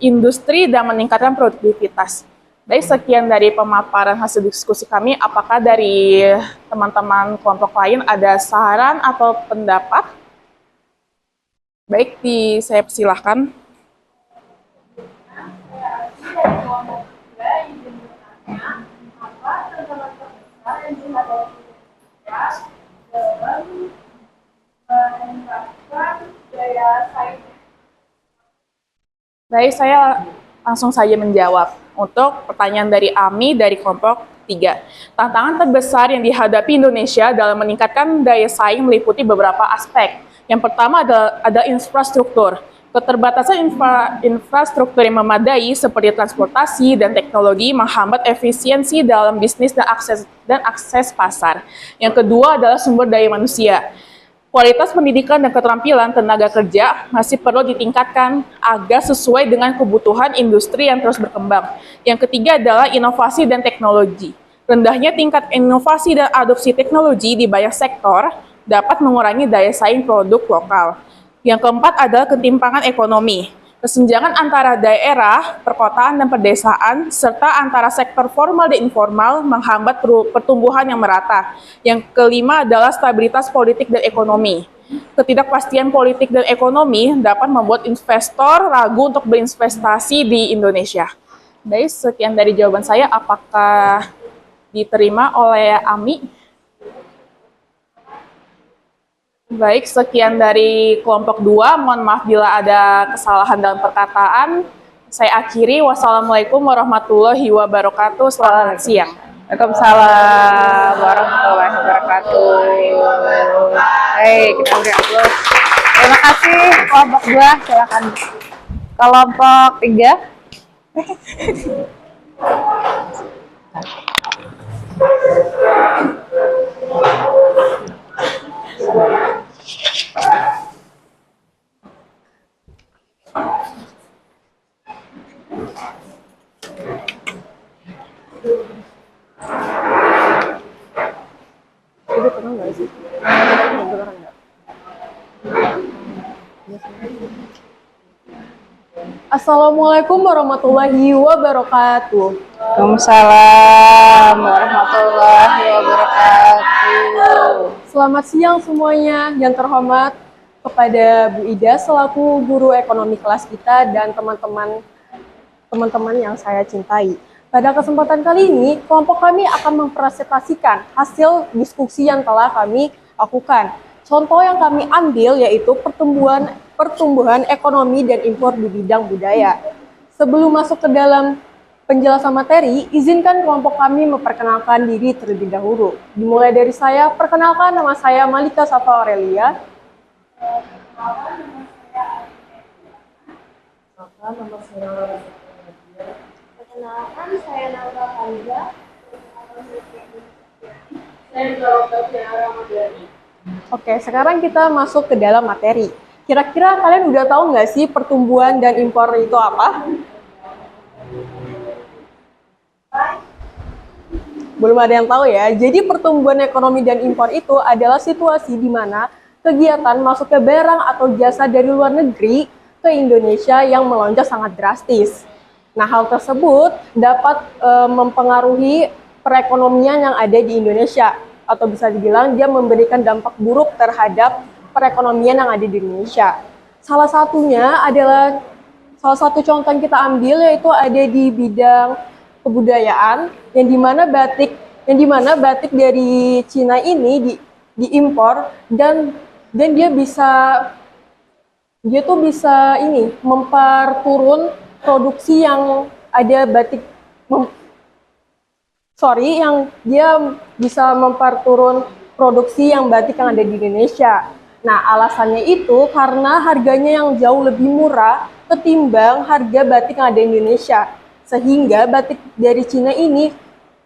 industri dan meningkatkan produktivitas. Baik, sekian dari pemaparan hasil diskusi kami. Apakah dari teman-teman kelompok lain ada saran atau pendapat? Baik, saya persilahkan. Baik, saya langsung saja menjawab. Untuk pertanyaan dari Ami dari kelompok 3. Tantangan terbesar yang dihadapi Indonesia dalam meningkatkan daya saing meliputi beberapa aspek. Yang pertama ada infrastruktur. Keterbatasan infrastruktur yang memadai seperti transportasi dan teknologi menghambat efisiensi dalam bisnis dan akses pasar. Yang kedua adalah sumber daya manusia. Kualitas pendidikan dan keterampilan tenaga kerja masih perlu ditingkatkan agar sesuai dengan kebutuhan industri yang terus berkembang. Yang ketiga adalah inovasi dan teknologi. Rendahnya tingkat inovasi dan adopsi teknologi di banyak sektor dapat mengurangi daya saing produk lokal. Yang keempat adalah ketimpangan ekonomi. Kesenjangan antara daerah, perkotaan, dan pedesaan, serta antara sektor formal dan informal menghambat pertumbuhan yang merata. Yang kelima adalah stabilitas politik dan ekonomi. Ketidakpastian politik dan ekonomi dapat membuat investor ragu untuk berinvestasi di Indonesia. Baik, sekian dari jawaban saya. Apakah diterima oleh Ami? Baik, sekian dari kelompok 2. Mohon maaf bila ada kesalahan dalam perkataan. Saya akhiri. Wassalamualaikum warahmatullahi wabarakatuh. Selamat siang. Waalaikumsalam warahmatullahi wabarakatuh. Baik, kita beri aplaus. Terima kasih kelompok 2. Silakan kelompok 3. Assalamualaikum warahmatullahi wabarakatuh. Waalaikumsalam warahmatullahi wabarakatuh. Selamat siang semuanya. Yang terhormat kepada Bu Ida selaku guru ekonomi kelas kita dan teman-teman yang saya cintai. Pada kesempatan kali ini, kelompok kami akan mempresentasikan hasil diskusi yang telah kami lakukan. Contoh yang kami ambil yaitu pertumbuhan ekonomi dan impor di bidang budaya. Sebelum masuk ke dalam penjelasan materi, izinkan kelompok kami memperkenalkan diri terlebih dahulu. Dimulai dari saya, perkenalkan nama saya Malika Safa Aurelia. Perkenalkan, saya Naura Faiza. Oke, sekarang kita masuk ke dalam materi. Kira-kira kalian udah tahu nggak sih pertumbuhan dan impor itu apa? Belum ada yang tahu ya. Jadi pertumbuhan ekonomi dan impor itu adalah situasi di mana kegiatan masuknya barang atau jasa dari luar negeri ke Indonesia yang melonjak sangat drastis. Nah, hal tersebut dapat mempengaruhi perekonomian yang ada di Indonesia, atau bisa dibilang dia memberikan dampak buruk terhadap perekonomian yang ada di Indonesia. Salah satu contoh yang kita ambil yaitu ada di bidang kebudayaan, yang dimana batik dari Cina ini diimpor dan dia tuh bisa memperturun produksi yang ada yang dia bisa memperturun produksi yang batik yang ada di Indonesia. Nah, alasannya itu karena harganya yang jauh lebih murah ketimbang harga batik yang ada di Indonesia. Sehingga batik dari Cina ini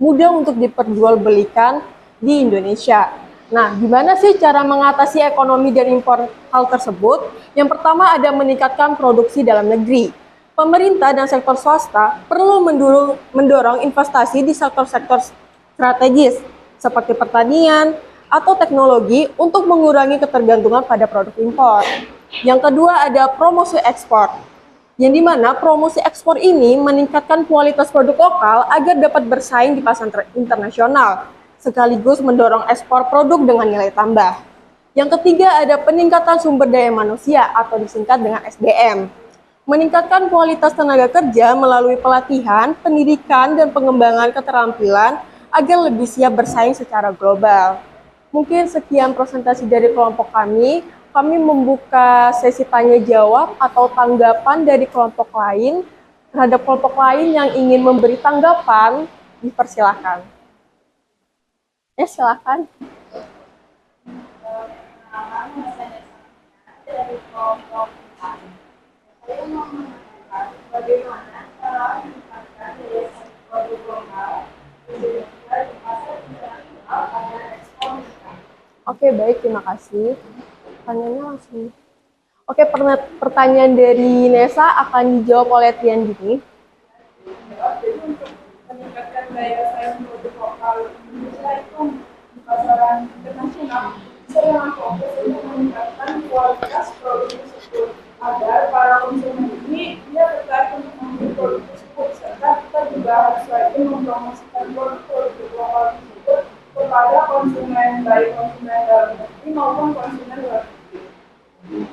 mudah untuk diperjualbelikan di Indonesia. Nah, gimana sih cara mengatasi ekonomi dan impor hal tersebut? Yang pertama ada meningkatkan produksi dalam negeri. Pemerintah dan sektor swasta perlu mendorong investasi di sektor-sektor strategis seperti pertanian atau teknologi untuk mengurangi ketergantungan pada produk impor. Yang kedua ada promosi ekspor, yang dimana promosi ekspor ini meningkatkan kualitas produk lokal agar dapat bersaing di pasar internasional, sekaligus mendorong ekspor produk dengan nilai tambah. Yang ketiga ada peningkatan sumber daya manusia atau disingkat dengan SDM. Meningkatkan kualitas tenaga kerja melalui pelatihan, pendidikan, dan pengembangan keterampilan agar lebih siap bersaing secara global. Mungkin sekian presentasi dari kelompok kami. Kami membuka sesi tanya jawab atau tanggapan dari kelompok lain terhadap kelompok lain yang ingin memberi tanggapan, dipersilahkan. Silakan. Oke, baik, terima kasih. Pertanyaannya langsung. Oke, pertanyaan dari Nesa akan dijawab oleh Tian Dini. Jadi untuk meningkatkan daya saing produk lokal Indonesia itu di pasaran internasional, saya fokus untuk meningkatkan kualitas produk tersebut agar para konsumen ini dia tertarik untuk membeli produk tersebut, serta kita juga harus lagi mempromosikan produk lokal tersebut kepada konsumen, baik konsumen dalam negeri maupun konsumen luar negeri.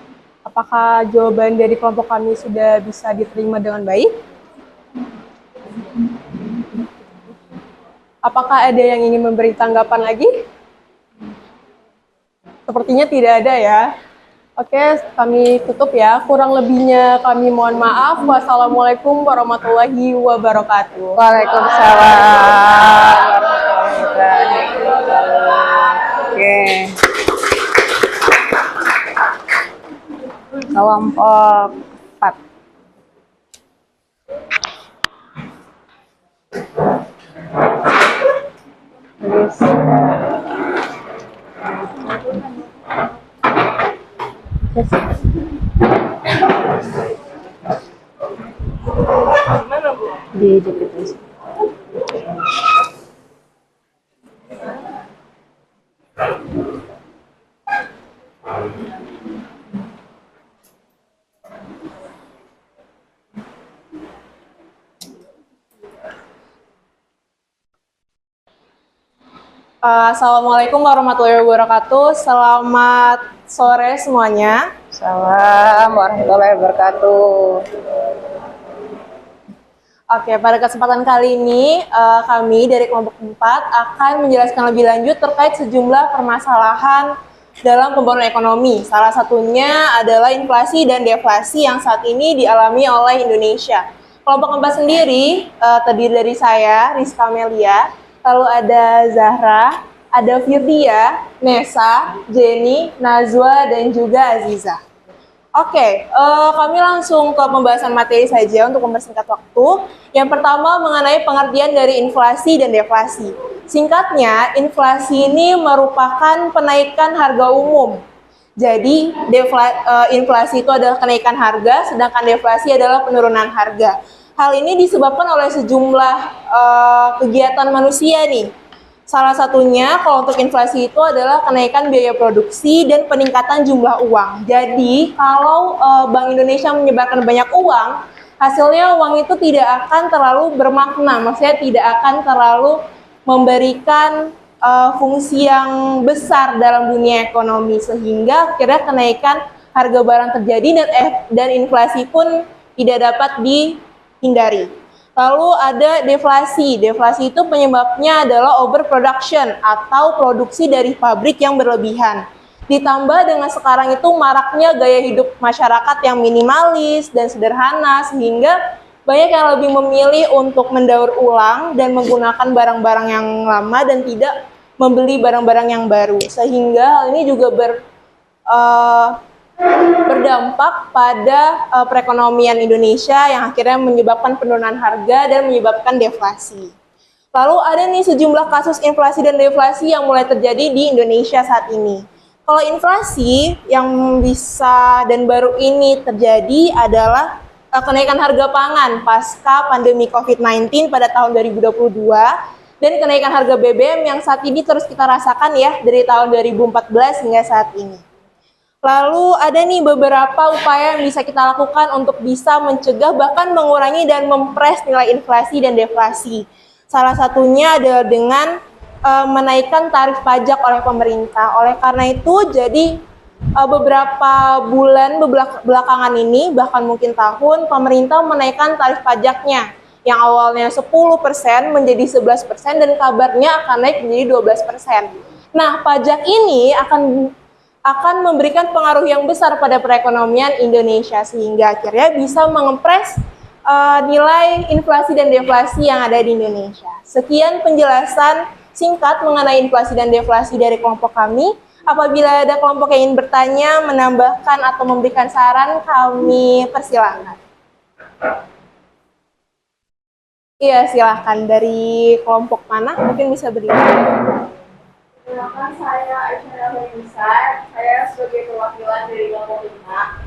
Apakah jawaban dari kelompok kami sudah bisa diterima dengan baik? Apakah ada yang ingin memberi tanggapan lagi? Sepertinya tidak ada ya. Oke, kami tutup ya. Kurang lebihnya kami mohon maaf. Wassalamualaikum warahmatullahi wabarakatuh. Waalaikumsalam warahmatullahi wabarakatuh. Oke. Kelompok 4. Di JPT. Assalamualaikum warahmatullahi wabarakatuh. Selamat sore semuanya. Salam warahmatullahi wabarakatuh. Oke, pada kesempatan kali ini kami dari kelompok 4 akan menjelaskan lebih lanjut terkait sejumlah permasalahan dalam pembangunan ekonomi. Salah satunya adalah inflasi dan deflasi yang saat ini dialami oleh Indonesia. Kelompok 4 sendiri terdiri dari saya, Rizka Melia, lalu ada Zahra, ada Firdia, Nesa, Jenny, Nazwa, dan juga Aziza. Oke, kami langsung ke pembahasan materi saja untuk mempersingkat waktu. Yang pertama mengenai pengertian dari inflasi dan deflasi. Singkatnya, inflasi ini merupakan penaikan harga umum. Jadi, inflasi itu adalah kenaikan harga, sedangkan deflasi adalah penurunan harga. Hal ini disebabkan oleh sejumlah kegiatan manusia nih. Salah satunya kalau untuk inflasi itu adalah kenaikan biaya produksi dan peningkatan jumlah uang. Jadi kalau Bank Indonesia menyebarkan banyak uang, hasilnya uang itu tidak akan terlalu bermakna, maksudnya tidak akan terlalu memberikan fungsi yang besar dalam dunia ekonomi, sehingga akhirnya kenaikan harga barang terjadi dan inflasi pun tidak dapat dihindari. Lalu ada deflasi. Deflasi itu penyebabnya adalah overproduction atau produksi dari pabrik yang berlebihan. Ditambah dengan sekarang itu maraknya gaya hidup masyarakat yang minimalis dan sederhana, sehingga banyak yang lebih memilih untuk mendaur ulang dan menggunakan barang-barang yang lama dan tidak membeli barang-barang yang baru. Sehingga hal ini juga berdampak pada perekonomian Indonesia yang akhirnya menyebabkan penurunan harga dan menyebabkan deflasi. Lalu ada nih sejumlah kasus inflasi dan deflasi yang mulai terjadi di Indonesia saat ini. Kalau inflasi yang bisa dan baru ini terjadi adalah kenaikan harga pangan pasca pandemi COVID-19 pada tahun 2022 dan kenaikan harga BBM yang saat ini terus kita rasakan ya dari tahun 2014 hingga saat ini. Lalu ada nih beberapa upaya yang bisa kita lakukan untuk bisa mencegah bahkan mengurangi dan mempres nilai inflasi dan deflasi. Salah satunya adalah dengan menaikkan tarif pajak oleh pemerintah. Oleh karena itu, jadi beberapa bulan belakangan ini, bahkan mungkin tahun, pemerintah menaikkan tarif pajaknya yang awalnya 10% menjadi 11% dan kabarnya akan naik menjadi 12%. Nah, pajak ini akan memberikan pengaruh yang besar pada perekonomian Indonesia sehingga akhirnya bisa mengempres nilai inflasi dan deflasi yang ada di Indonesia. Sekian penjelasan singkat mengenai inflasi dan deflasi dari kelompok kami. Apabila ada kelompok yang ingin bertanya, menambahkan atau memberikan saran, kami persilahkan. Iya, silahkan. Dari kelompok mana? Mungkin bisa berdiri. Perkenalkan, saya Aisyah Nisa. Saya sebagai perwakilan dari kelompok 5.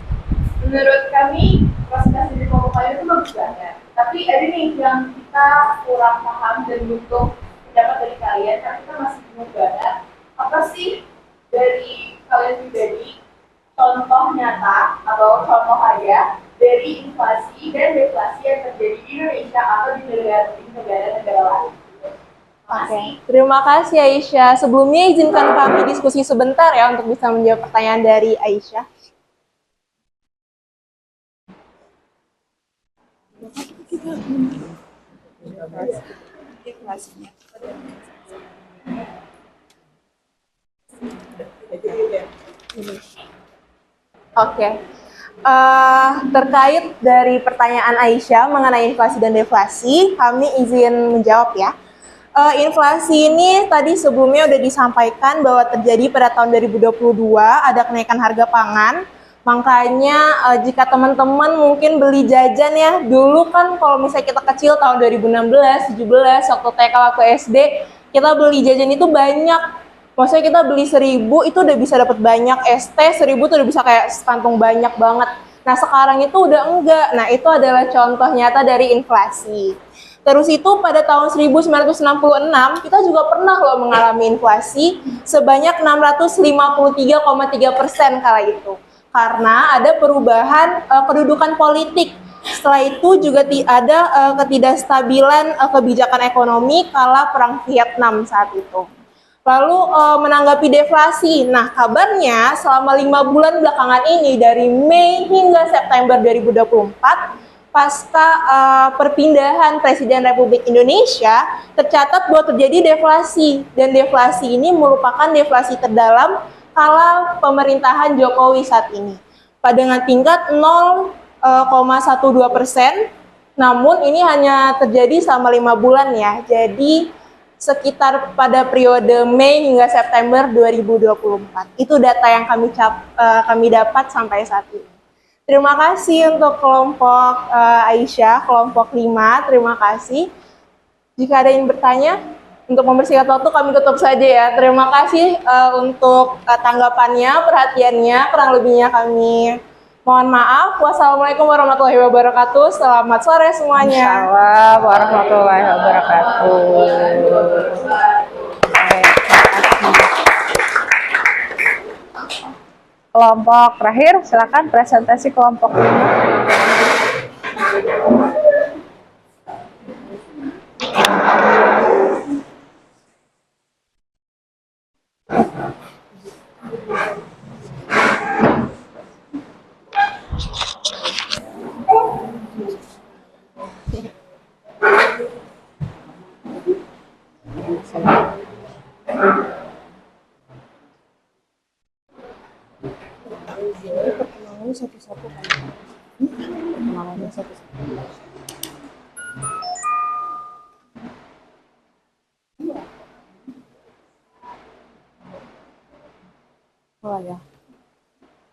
Menurut kami, klasifikasi di kelompok kami itu bagus banget. Tapi ada nih yang kita kurang paham dan butuh pendapat dari kalian, karena kita masih bingung banget. Apa sih dari kalian pribadi contoh nyata atau contoh aja dari inflasi dan deflasi yang terjadi di Indonesia atau di negara-negara lain? Oke, terima kasih Aisyah. Sebelumnya izinkan kami diskusi sebentar ya untuk bisa menjawab pertanyaan dari Aisyah. Oke, terkait dari pertanyaan Aisyah mengenai inflasi dan deflasi, kami izin menjawab ya. Inflasi ini tadi sebelumnya udah disampaikan bahwa terjadi pada tahun 2022 ada kenaikan harga pangan. Makanya jika teman-teman mungkin beli jajan ya, dulu kan kalau misalnya kita kecil tahun 2016, 17, waktu TK, waktu SD, kita beli jajan itu banyak. Maksudnya kita beli 1000 itu udah bisa dapat banyak, ST 1000 tuh udah bisa kayak sekantong banyak banget. Nah sekarang itu udah enggak. Nah itu adalah contoh nyata dari inflasi. Terus itu pada tahun 1966 kita juga pernah loh mengalami inflasi sebanyak 653,3% kala itu. Karena ada perubahan kedudukan politik. Setelah itu juga ada ketidakstabilan kebijakan ekonomi kala perang Vietnam saat itu. Lalu menanggapi deflasi, nah kabarnya selama 5 bulan belakangan ini dari Mei hingga September 2024 pasca perpindahan Presiden Republik Indonesia tercatat bahwa terjadi deflasi dan deflasi ini merupakan deflasi terdalam kala pemerintahan Jokowi saat ini dengan tingkat 0,12%, namun ini hanya terjadi selama 5 bulan ya, jadi sekitar pada periode Mei hingga September 2024. Itu data yang kami dapat sampai saat ini. Terima kasih untuk kelompok Aisyah, kelompok 5, terima kasih. Jika ada yang bertanya, untuk membersihkan waktu kami tutup saja ya. Terima kasih untuk tanggapannya, perhatiannya, kurang lebihnya kami mohon maaf. Wassalamualaikum warahmatullahi wabarakatuh. Selamat sore semuanya. Waalaikumsalam warahmatullahi wabarakatuh. kelompok terakhir, silakan presentasi kelompok 5.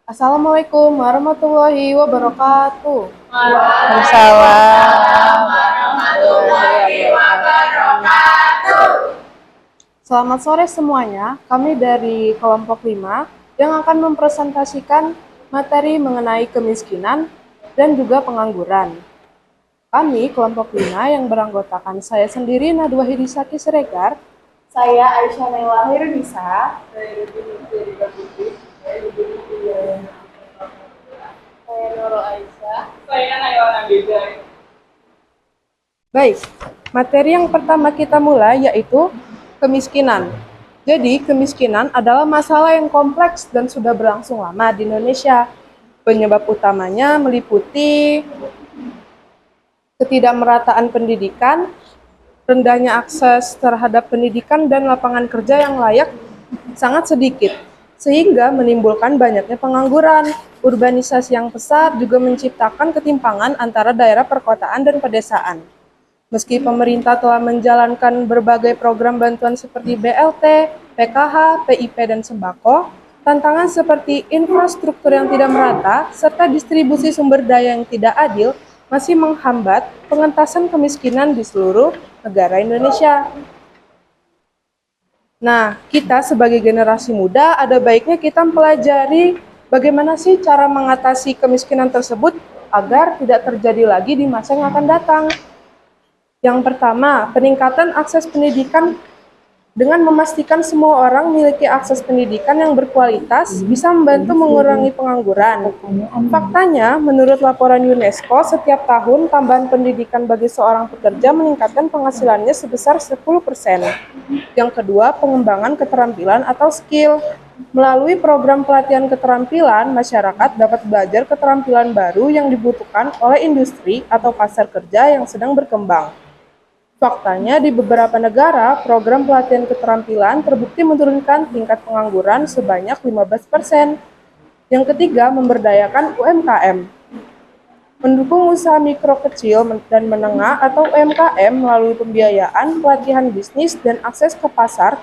Assalamualaikum warahmatullahi wabarakatuh. Waalaikumsalam warahmatullahi wabarakatuh. Selamat sore semuanya, kami dari kelompok 5 yang akan mempresentasikan materi mengenai kemiskinan dan juga pengangguran. Kami kelompok 5 yang beranggotakan saya sendiri Nadwa Hidisaki Siregar, Saya Aisyah Naila Hirunisa. Saya Nurul Aisyah. Saya Naila Nabila. Baik, materi yang pertama kita mulai yaitu kemiskinan. Jadi, kemiskinan adalah masalah yang kompleks dan sudah berlangsung lama di Indonesia. Penyebab utamanya meliputi ketidakmerataan pendidikan, rendahnya akses terhadap pendidikan dan lapangan kerja yang layak sangat sedikit, sehingga menimbulkan banyaknya pengangguran. Urbanisasi yang pesat juga menciptakan ketimpangan antara daerah perkotaan dan pedesaan. Meski pemerintah telah menjalankan berbagai program bantuan seperti BLT, PKH, PIP, dan sembako, tantangan seperti infrastruktur yang tidak merata serta distribusi sumber daya yang tidak adil masih menghambat pengentasan kemiskinan di seluruh negara Indonesia. Nah, kita sebagai generasi muda ada baiknya kita mempelajari bagaimana sih cara mengatasi kemiskinan tersebut agar tidak terjadi lagi di masa yang akan datang. Yang pertama, peningkatan akses pendidikan dengan memastikan semua orang memiliki akses pendidikan yang berkualitas bisa membantu mengurangi pengangguran. Faktanya, menurut laporan UNESCO, setiap tahun tambahan pendidikan bagi seorang pekerja meningkatkan penghasilannya sebesar 10%. Yang kedua, pengembangan keterampilan atau skill. Melalui program pelatihan keterampilan, masyarakat dapat belajar keterampilan baru yang dibutuhkan oleh industri atau pasar kerja yang sedang berkembang. Faktanya, di beberapa negara, program pelatihan keterampilan terbukti menurunkan tingkat pengangguran sebanyak 15%. Yang ketiga, memberdayakan UMKM. Mendukung usaha mikro kecil dan menengah atau UMKM melalui pembiayaan, pelatihan bisnis, dan akses ke pasar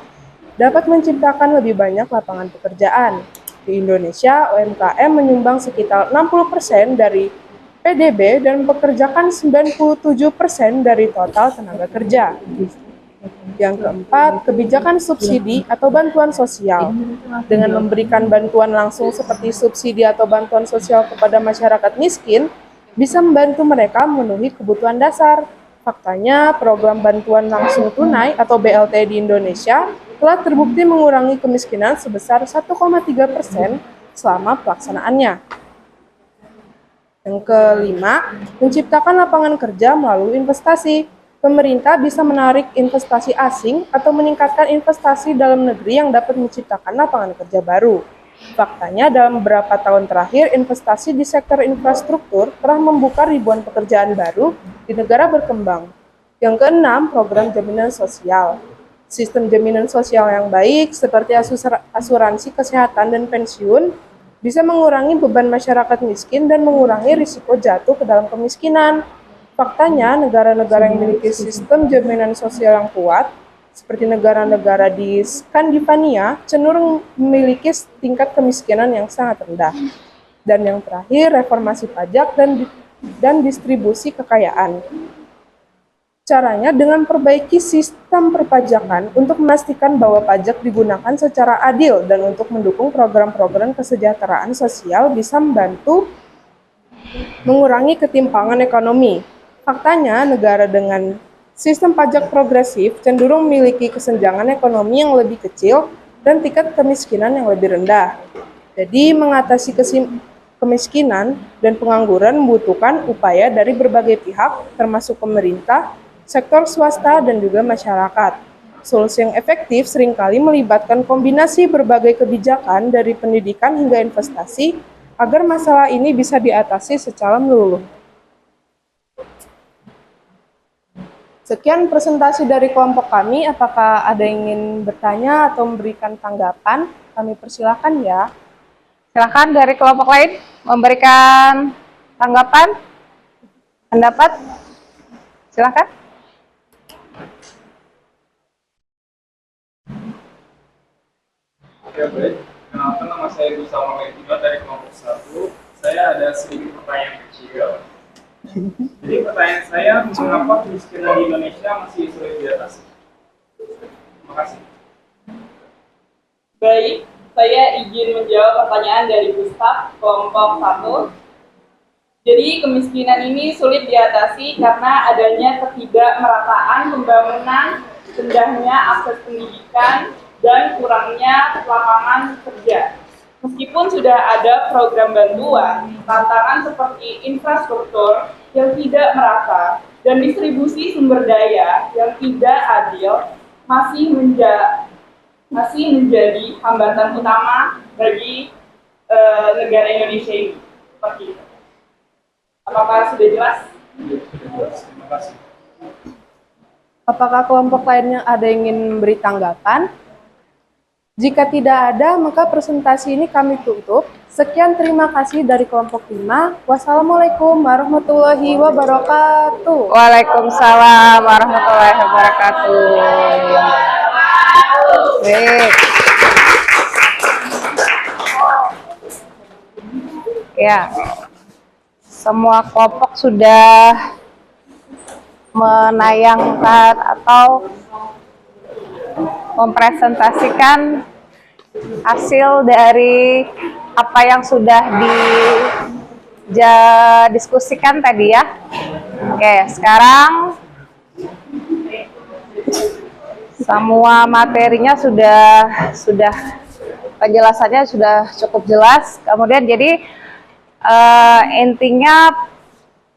dapat menciptakan lebih banyak lapangan pekerjaan. Di Indonesia, UMKM menyumbang sekitar 60% dari PDB dan mempekerjakan 97% dari total tenaga kerja. Yang keempat, kebijakan subsidi atau bantuan sosial. Dengan memberikan bantuan langsung seperti subsidi atau bantuan sosial kepada masyarakat miskin, bisa membantu mereka memenuhi kebutuhan dasar. Faktanya, program bantuan langsung tunai atau BLT di Indonesia telah terbukti mengurangi kemiskinan sebesar 1,3% selama pelaksanaannya. Yang kelima, menciptakan lapangan kerja melalui investasi. Pemerintah bisa menarik investasi asing atau meningkatkan investasi dalam negeri yang dapat menciptakan lapangan kerja baru. Faktanya, dalam beberapa tahun terakhir, investasi di sektor infrastruktur telah membuka ribuan pekerjaan baru di negara berkembang. Yang keenam, program jaminan sosial. Sistem jaminan sosial yang baik seperti asuransi kesehatan dan pensiun bisa mengurangi beban masyarakat miskin dan mengurangi risiko jatuh ke dalam kemiskinan. Faktanya, negara-negara yang memiliki sistem jaminan sosial yang kuat, seperti negara-negara di Skandinavia, cenderung memiliki tingkat kemiskinan yang sangat rendah. Dan yang terakhir, reformasi pajak dan distribusi kekayaan. Caranya dengan perbaiki sistem perpajakan untuk memastikan bahwa pajak digunakan secara adil dan untuk mendukung program-program kesejahteraan sosial bisa membantu mengurangi ketimpangan ekonomi. Faktanya, negara dengan sistem pajak progresif cenderung memiliki kesenjangan ekonomi yang lebih kecil dan tingkat kemiskinan yang lebih rendah. Jadi mengatasi kemiskinan dan pengangguran membutuhkan upaya dari berbagai pihak, termasuk pemerintah, sektor swasta, dan juga masyarakat. Solusi yang efektif seringkali melibatkan kombinasi berbagai kebijakan dari pendidikan hingga investasi agar masalah ini bisa diatasi secara menyeluruh. Sekian presentasi dari kelompok kami. Apakah ada yang ingin bertanya atau memberikan tanggapan? Kami persilakan ya. Silakan dari kelompok lain memberikan tanggapan, pendapat. Silakan. Ya baik, kenalkan nama saya Gusama Valentino dari kelompok 1. Saya ada sedikit pertanyaan kecil. Jadi pertanyaan saya, mengapa kemiskinan di Indonesia masih sulit diatasi? Terima kasih. Baik, saya izin menjawab pertanyaan dari Gustaf, kelompok 1. Jadi kemiskinan ini sulit diatasi karena adanya ketidakmerataan pembangunan, rendahnya akses pendidikan, dan kurangnya lapangan kerja. Meskipun sudah ada program bantuan, tantangan seperti infrastruktur yang tidak merata dan distribusi sumber daya yang tidak adil masih menjadi hambatan utama bagi negara Indonesia ini. Seperti itu. Apakah sudah jelas? Terima kasih. Apakah kelompok lainnya ada yang ingin memberi tanggapan? Jika tidak ada, maka presentasi ini kami tutup. Sekian, terima kasih dari kelompok 5. Wassalamualaikum warahmatullahi wabarakatuh. Waalaikumsalam warahmatullahi wabarakatuh. Baik. Ya, semua kelompok sudah menayangkan atau mempresentasikan hasil dari apa yang sudah didiskusikan tadi ya. Oke, sekarang semua materinya sudah penjelasannya sudah cukup jelas. Kemudian jadi intinya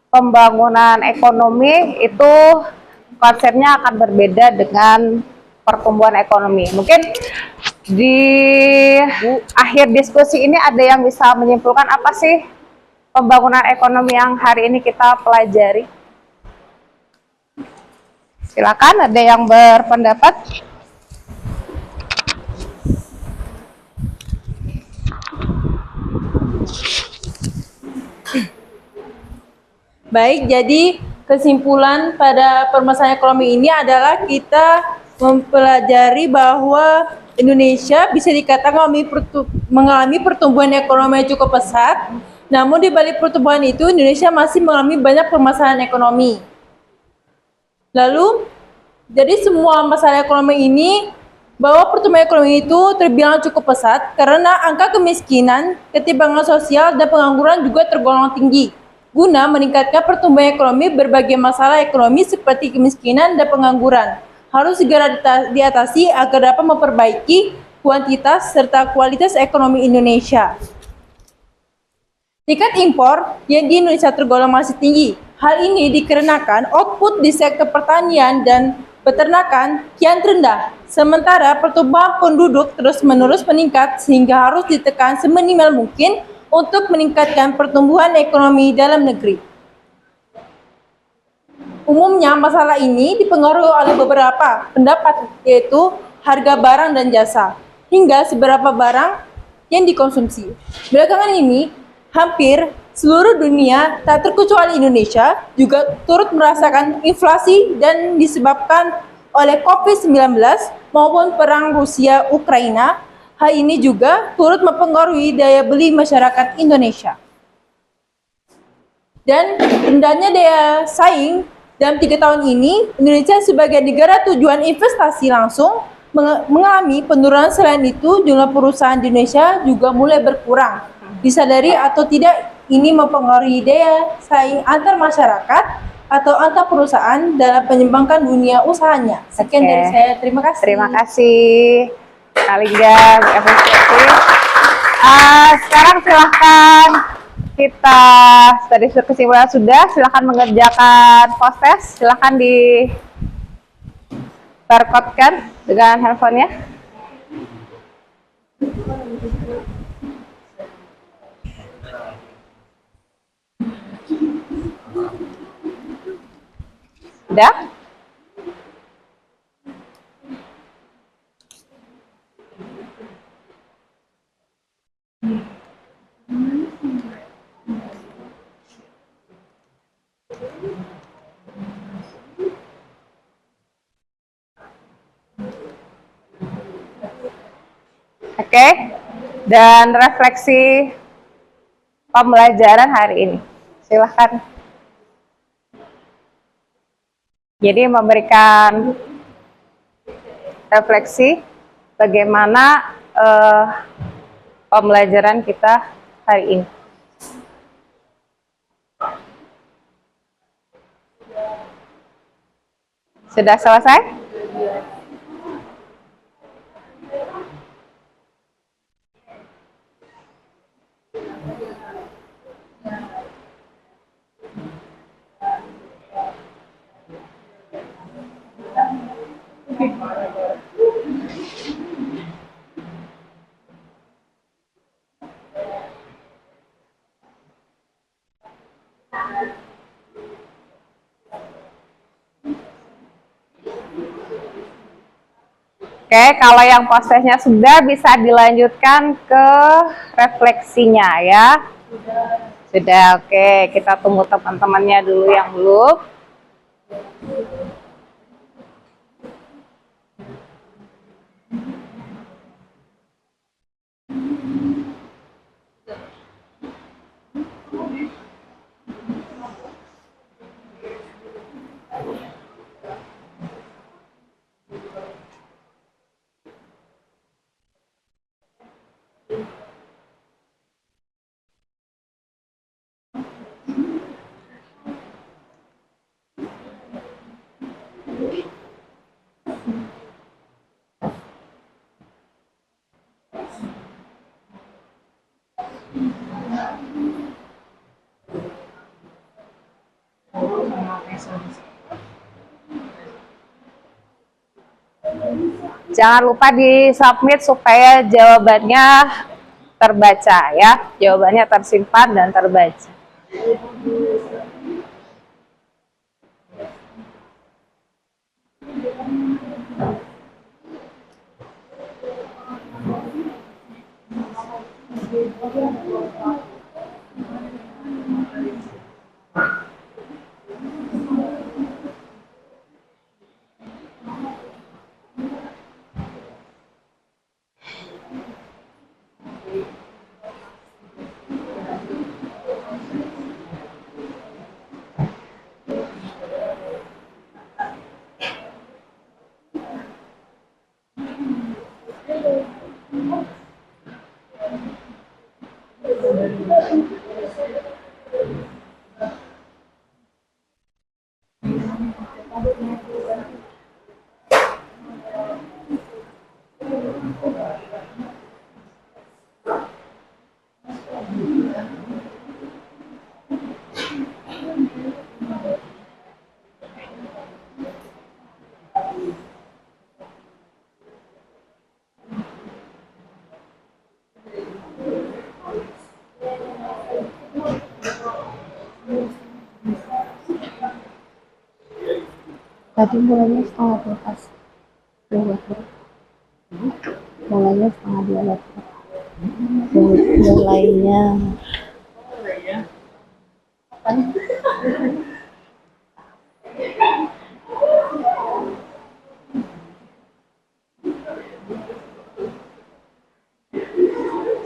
pembangunan ekonomi itu konsepnya akan berbeda dengan pertumbuhan ekonomi. Mungkin di akhir diskusi ini ada yang bisa menyimpulkan apa sih pembangunan ekonomi yang hari ini kita pelajari? Silakan, ada yang berpendapat? Baik, jadi kesimpulan pada permasalahan ekonomi ini adalah kita mempelajari bahwa Indonesia bisa dikatakan mengalami pertumbuhan ekonomi yang cukup pesat. Namun di balik pertumbuhan itu Indonesia masih mengalami banyak permasalahan ekonomi. Lalu, jadi semua masalah ekonomi ini bahwa pertumbuhan ekonomi itu terbilang cukup pesat karena angka kemiskinan, ketimpangan sosial, dan pengangguran juga tergolong tinggi. Guna meningkatkan pertumbuhan ekonomi, berbagai masalah ekonomi seperti kemiskinan dan pengangguran harus segera diatasi agar dapat memperbaiki kuantitas serta kualitas ekonomi Indonesia. Tingkat impor yang di Indonesia tergolong masih tinggi. Hal ini dikarenakan output di sektor pertanian dan peternakan kian rendah, sementara pertumbuhan penduduk terus-menerus meningkat sehingga harus ditekan seminimal mungkin untuk meningkatkan pertumbuhan ekonomi dalam negeri. Umumnya masalah ini dipengaruhi oleh beberapa pendapat, yaitu harga barang dan jasa, hingga seberapa barang yang dikonsumsi. Belakangan ini, hampir seluruh dunia, tak terkecuali Indonesia, juga turut merasakan inflasi dan disebabkan oleh COVID-19 maupun perang Rusia-Ukraina. Hal ini juga turut mempengaruhi daya beli masyarakat Indonesia. Dan rendahnya daya saing dalam 3 tahun ini, Indonesia sebagai negara tujuan investasi langsung mengalami penurunan. Selain itu, jumlah perusahaan di Indonesia juga mulai berkurang. Disadari atau tidak, ini mempengaruhi daya saing antar masyarakat atau antar perusahaan dalam mengembangkan dunia usahanya. Sekian dari saya, terima kasih. Terima kasih, Kak Lingga, Bu Evaluasi. Sekarang silahkan kita tadi kesimpulan sudah, silahkan mengerjakan post test, silahkan di barcode kan dengan handphonenya. Udah? Oke, dan refleksi pembelajaran hari ini. Silahkan. Jadi memberikan refleksi bagaimana pembelajaran kita hari ini. Sudah selesai? Oke, kalau yang prosesnya sudah bisa dilanjutkan ke refleksinya ya. Sudah, oke. Kita tunggu teman-temannya dulu yang belum. Jangan lupa di submit supaya jawabannya terbaca ya. Jawabannya tersimpan dan terbaca. Tadi mulainya setengah 12. Mulainya setengah 12. Mulainya.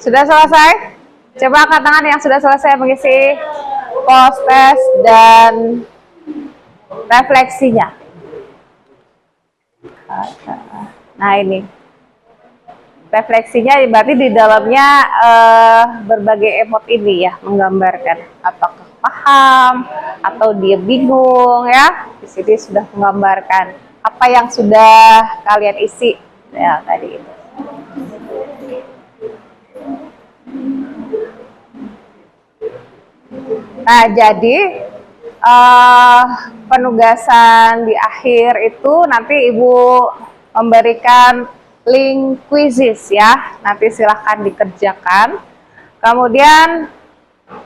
Sudah selesai? Coba angkat tangan yang sudah selesai mengisi post test dan refleksinya. Nah ini refleksinya berarti di dalamnya berbagai emot ini ya, menggambarkan apakah paham atau dia bingung ya. Di sini sudah menggambarkan apa yang sudah kalian isi ya tadi itu. Nah, jadi penugasan di akhir itu nanti Ibu memberikan link quizzes ya. Nanti silahkan dikerjakan. Kemudian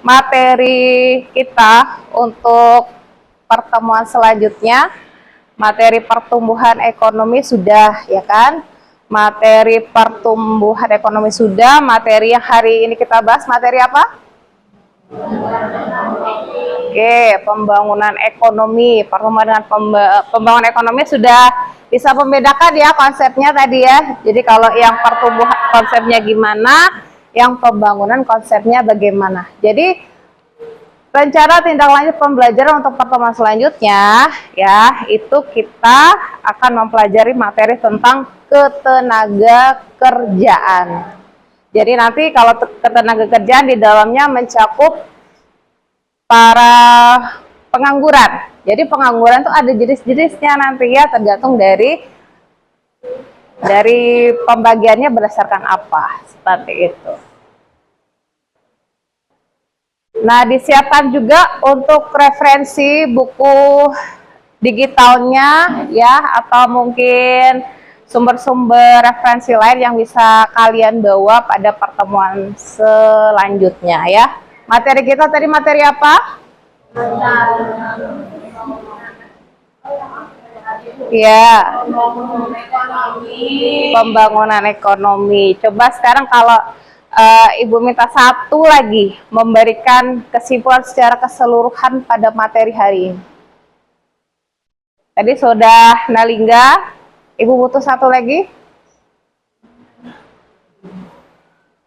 materi kita untuk pertemuan selanjutnya, materi pertumbuhan ekonomi sudah ya kan? Materi pertumbuhan ekonomi sudah, materi yang hari ini kita bahas materi apa? Oke, pembangunan ekonomi. Pembangunan ekonomi sudah bisa membedakan ya konsepnya tadi ya. Jadi kalau yang pertumbuhan konsepnya gimana, yang pembangunan konsepnya bagaimana. Jadi rencana tindak lanjut pembelajaran untuk pertemuan selanjutnya ya, itu kita akan mempelajari materi tentang ketenaga kerjaan. Jadi nanti kalau ketenaga kerjaan di dalamnya mencakup para pengangguran. Jadi pengangguran itu ada jenis-jenisnya nanti ya, tergantung dari pembagiannya berdasarkan apa, seperti itu. Nah, disiapkan juga untuk referensi buku digitalnya ya, atau mungkin sumber-sumber referensi lain yang bisa kalian bawa pada pertemuan selanjutnya ya. Materi kita tadi materi apa? Ya, pembangunan ekonomi. Coba sekarang kalau Ibu minta satu lagi memberikan kesimpulan secara keseluruhan pada materi hari ini. Tadi sudah Nalingga, Ibu butuh satu lagi.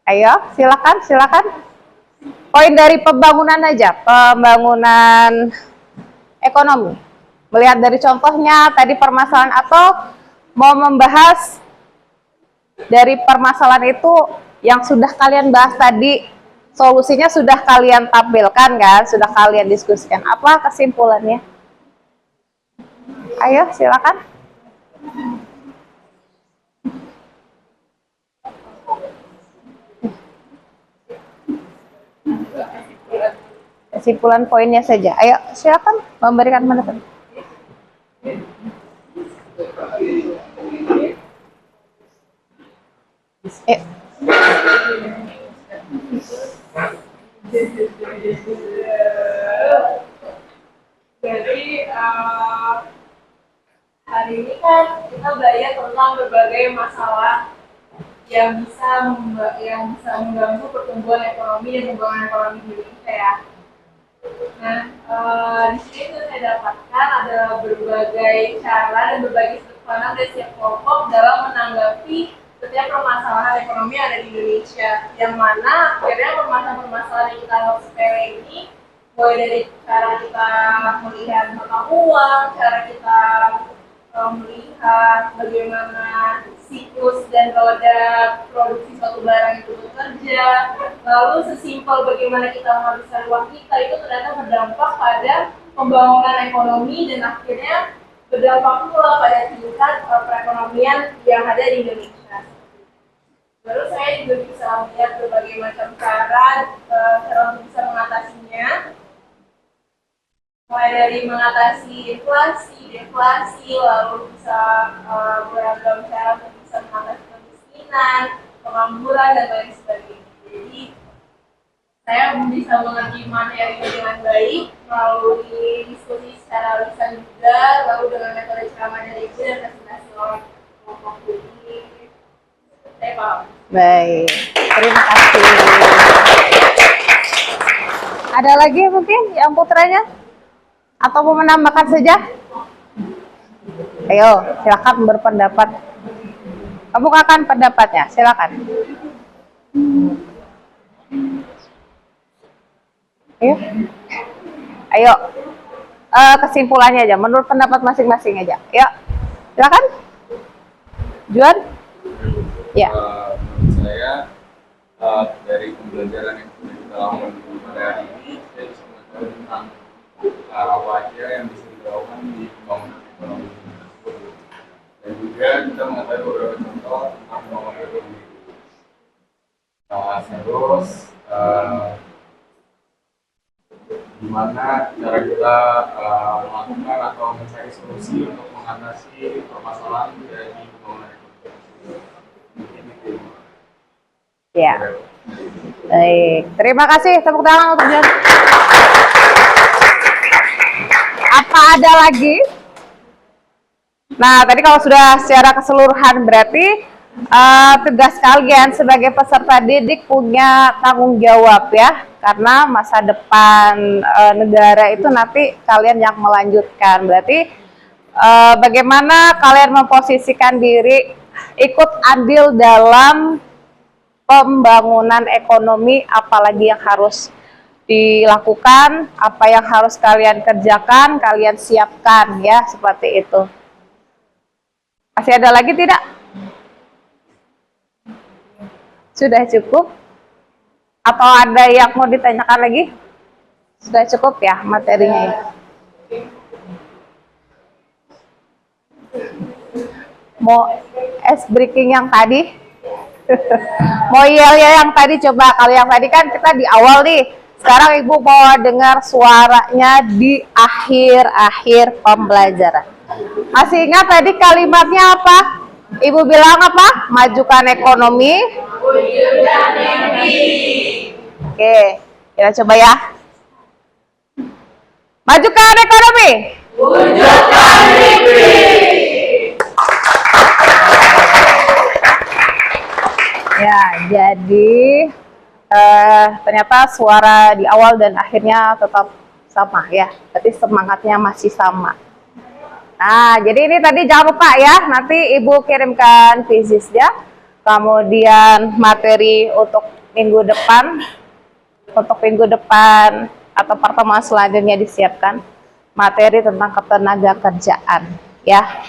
Ayo, silakan, silakan. Poin dari pembangunan aja, pembangunan ekonomi. Melihat dari contohnya tadi permasalahan atau mau membahas dari permasalahan itu yang sudah kalian bahas tadi, solusinya sudah kalian tampilkan kan, sudah kalian diskusikan. Apa kesimpulannya? Ayo, silakan. Kesimpulan poinnya saja. Ayo, silakan memberikan pendapat. Jadi hari ini kan kita belajar tentang berbagai masalah yang bisa mengganggu pertumbuhan ekonomi dan pembangunan ekonomi di Indonesia ya. Nah, di sini tuh saya dapatkan ada berbagai cara dan berbagai sudut pandang dari setiap kelompok dalam menanggapi setiap permasalahan ekonomi yang ada di Indonesia. Yang mana akhirnya permasalahan yang kita anggap sepele ini, mulai dari cara kita melihat mata uang, cara kita melihat bagaimana siklus dan roda produksi suatu barang itu bekerja, lalu sesimpel bagaimana kita menghabiskan uang kita, itu ternyata berdampak pada pembangunan ekonomi dan akhirnya berdampak pula pada tingkat perekonomian yang ada di Indonesia. Lalu saya juga bisa melihat berbagai macam cara untuk bisa mengatasinya, mulai dari mengatasi inflasi, deflasi, lalu bisa beragam cara untuk bisa mengatasi kemiskinan, pengangguran, dan lain sebagainya. Jadi saya bisa mengerti materi dengan baik melalui diskusi secara lisan juga, lalu dengan metode ceramah dari ibu dan presentasi oleh kelompok ini. Saya paham. Baik, terima kasih. Ada lagi mungkin yang putranya? Atau mau menambahkan saja? Ayo, silakan berpendapat. Bukakan pendapatnya, silakan. Ayo, ayo. Kesimpulannya aja, menurut pendapat masing-masing aja. Ya, silakan. Juan? Ya. Menurut saya dari pembelajaran yang sudah kita lakukan pada hari ini, saya bisa mengetahui tentang wajah yang bisa dilakukan di pembangunan ekonomi tersebut, dan juga kita mengetahui beberapa contoh tentang pembangunan ekonomi. Terus gimana cara kita melakukan atau mencari solusi untuk mengatasi permasalahan dari pembangunan ekonomi. Ya. Baik, terima kasih. Tepuk tangan untuk dia. Apa ada lagi? Nah, tadi kalau sudah secara keseluruhan berarti tugas kalian sebagai peserta didik punya tanggung jawab ya, karena masa depan negara itu nanti kalian yang melanjutkan. Berarti bagaimana kalian memposisikan diri ikut andil dalam pembangunan ekonomi, apalagi yang harus dilakukan, apa yang harus kalian kerjakan, kalian siapkan ya, seperti itu. Masih ada lagi tidak? Sudah cukup? Atau ada yang mau ditanyakan lagi? Sudah cukup ya materinya ya? Mau ice breaking yang tadi? Mau yel ya yang tadi, coba. Kalau yang tadi kan kita di awal nih. Sekarang Ibu mau dengar suaranya di akhir-akhir pembelajaran. Masih ingat tadi kalimatnya apa? Ibu bilang apa? Majukan ekonomi. Wujudkan mimpi. Oke, kita coba ya. Majukan ekonomi. Wujudkan mimpi. Ya, jadi ternyata suara di awal dan akhirnya tetap sama ya. Berarti semangatnya masih sama. Nah, jadi ini tadi jangan lupa ya, nanti Ibu kirimkan fisiknya, kemudian materi untuk minggu depan, atau pertemuan selanjutnya disiapkan materi tentang ketenaga kerjaan ya.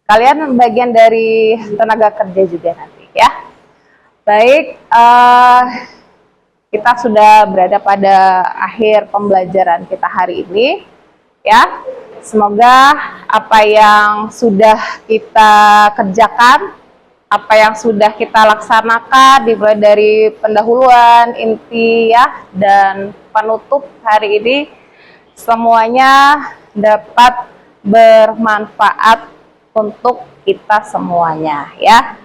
Kalian bagian dari tenaga kerja juga nanti ya. Baik, kita sudah berada pada akhir pembelajaran kita hari ini ya. Semoga apa yang sudah kita kerjakan, apa yang sudah kita laksanakan, dimulai dari pendahuluan, inti ya, dan penutup hari ini, semuanya dapat bermanfaat untuk kita semuanya ya.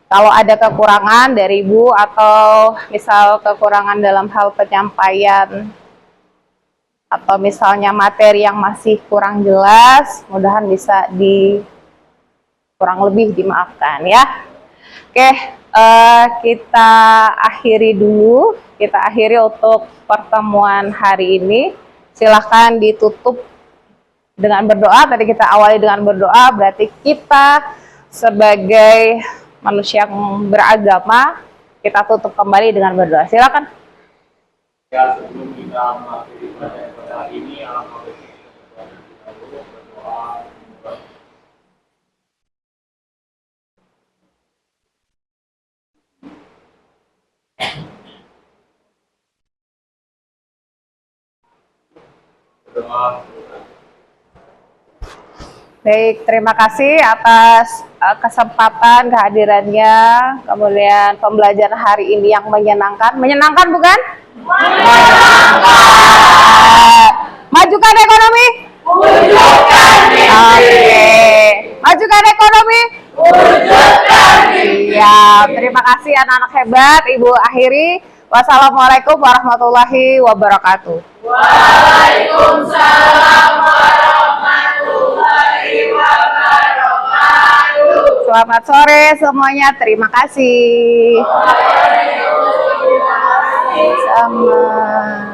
Kalau ada kekurangan dari Ibu atau misal kekurangan dalam hal penyampaian atau misalnya materi yang masih kurang jelas, mudahan bisa kurang lebih dimaafkan ya. Oke, kita akhiri dulu. Kita akhiri untuk pertemuan hari ini. Silahkan ditutup dengan berdoa. Tadi kita awali dengan berdoa, berarti kita sebagai manusia yang beragama, kita tutup kembali dengan berdoa. Silakan. Ya, sebelum kita mengakhiri pada hari ini, alhamdulillah kita berdoa. Baik, terima kasih atas kesempatan kehadirannya, kemudian pembelajaran hari ini yang menyenangkan. Menyenangkan bukan? Majukan ekonomi. Wujudkan mimpi. Oke. Majukan ekonomi. Wujudkan mimpi. Ya, terima kasih anak-anak hebat. Ibu akhiri. Wassalamualaikum warahmatullahi wabarakatuh. Waalaikumsalam warahmatullahi wabarakatuh. Selamat sore semuanya. Terima kasih. Sama.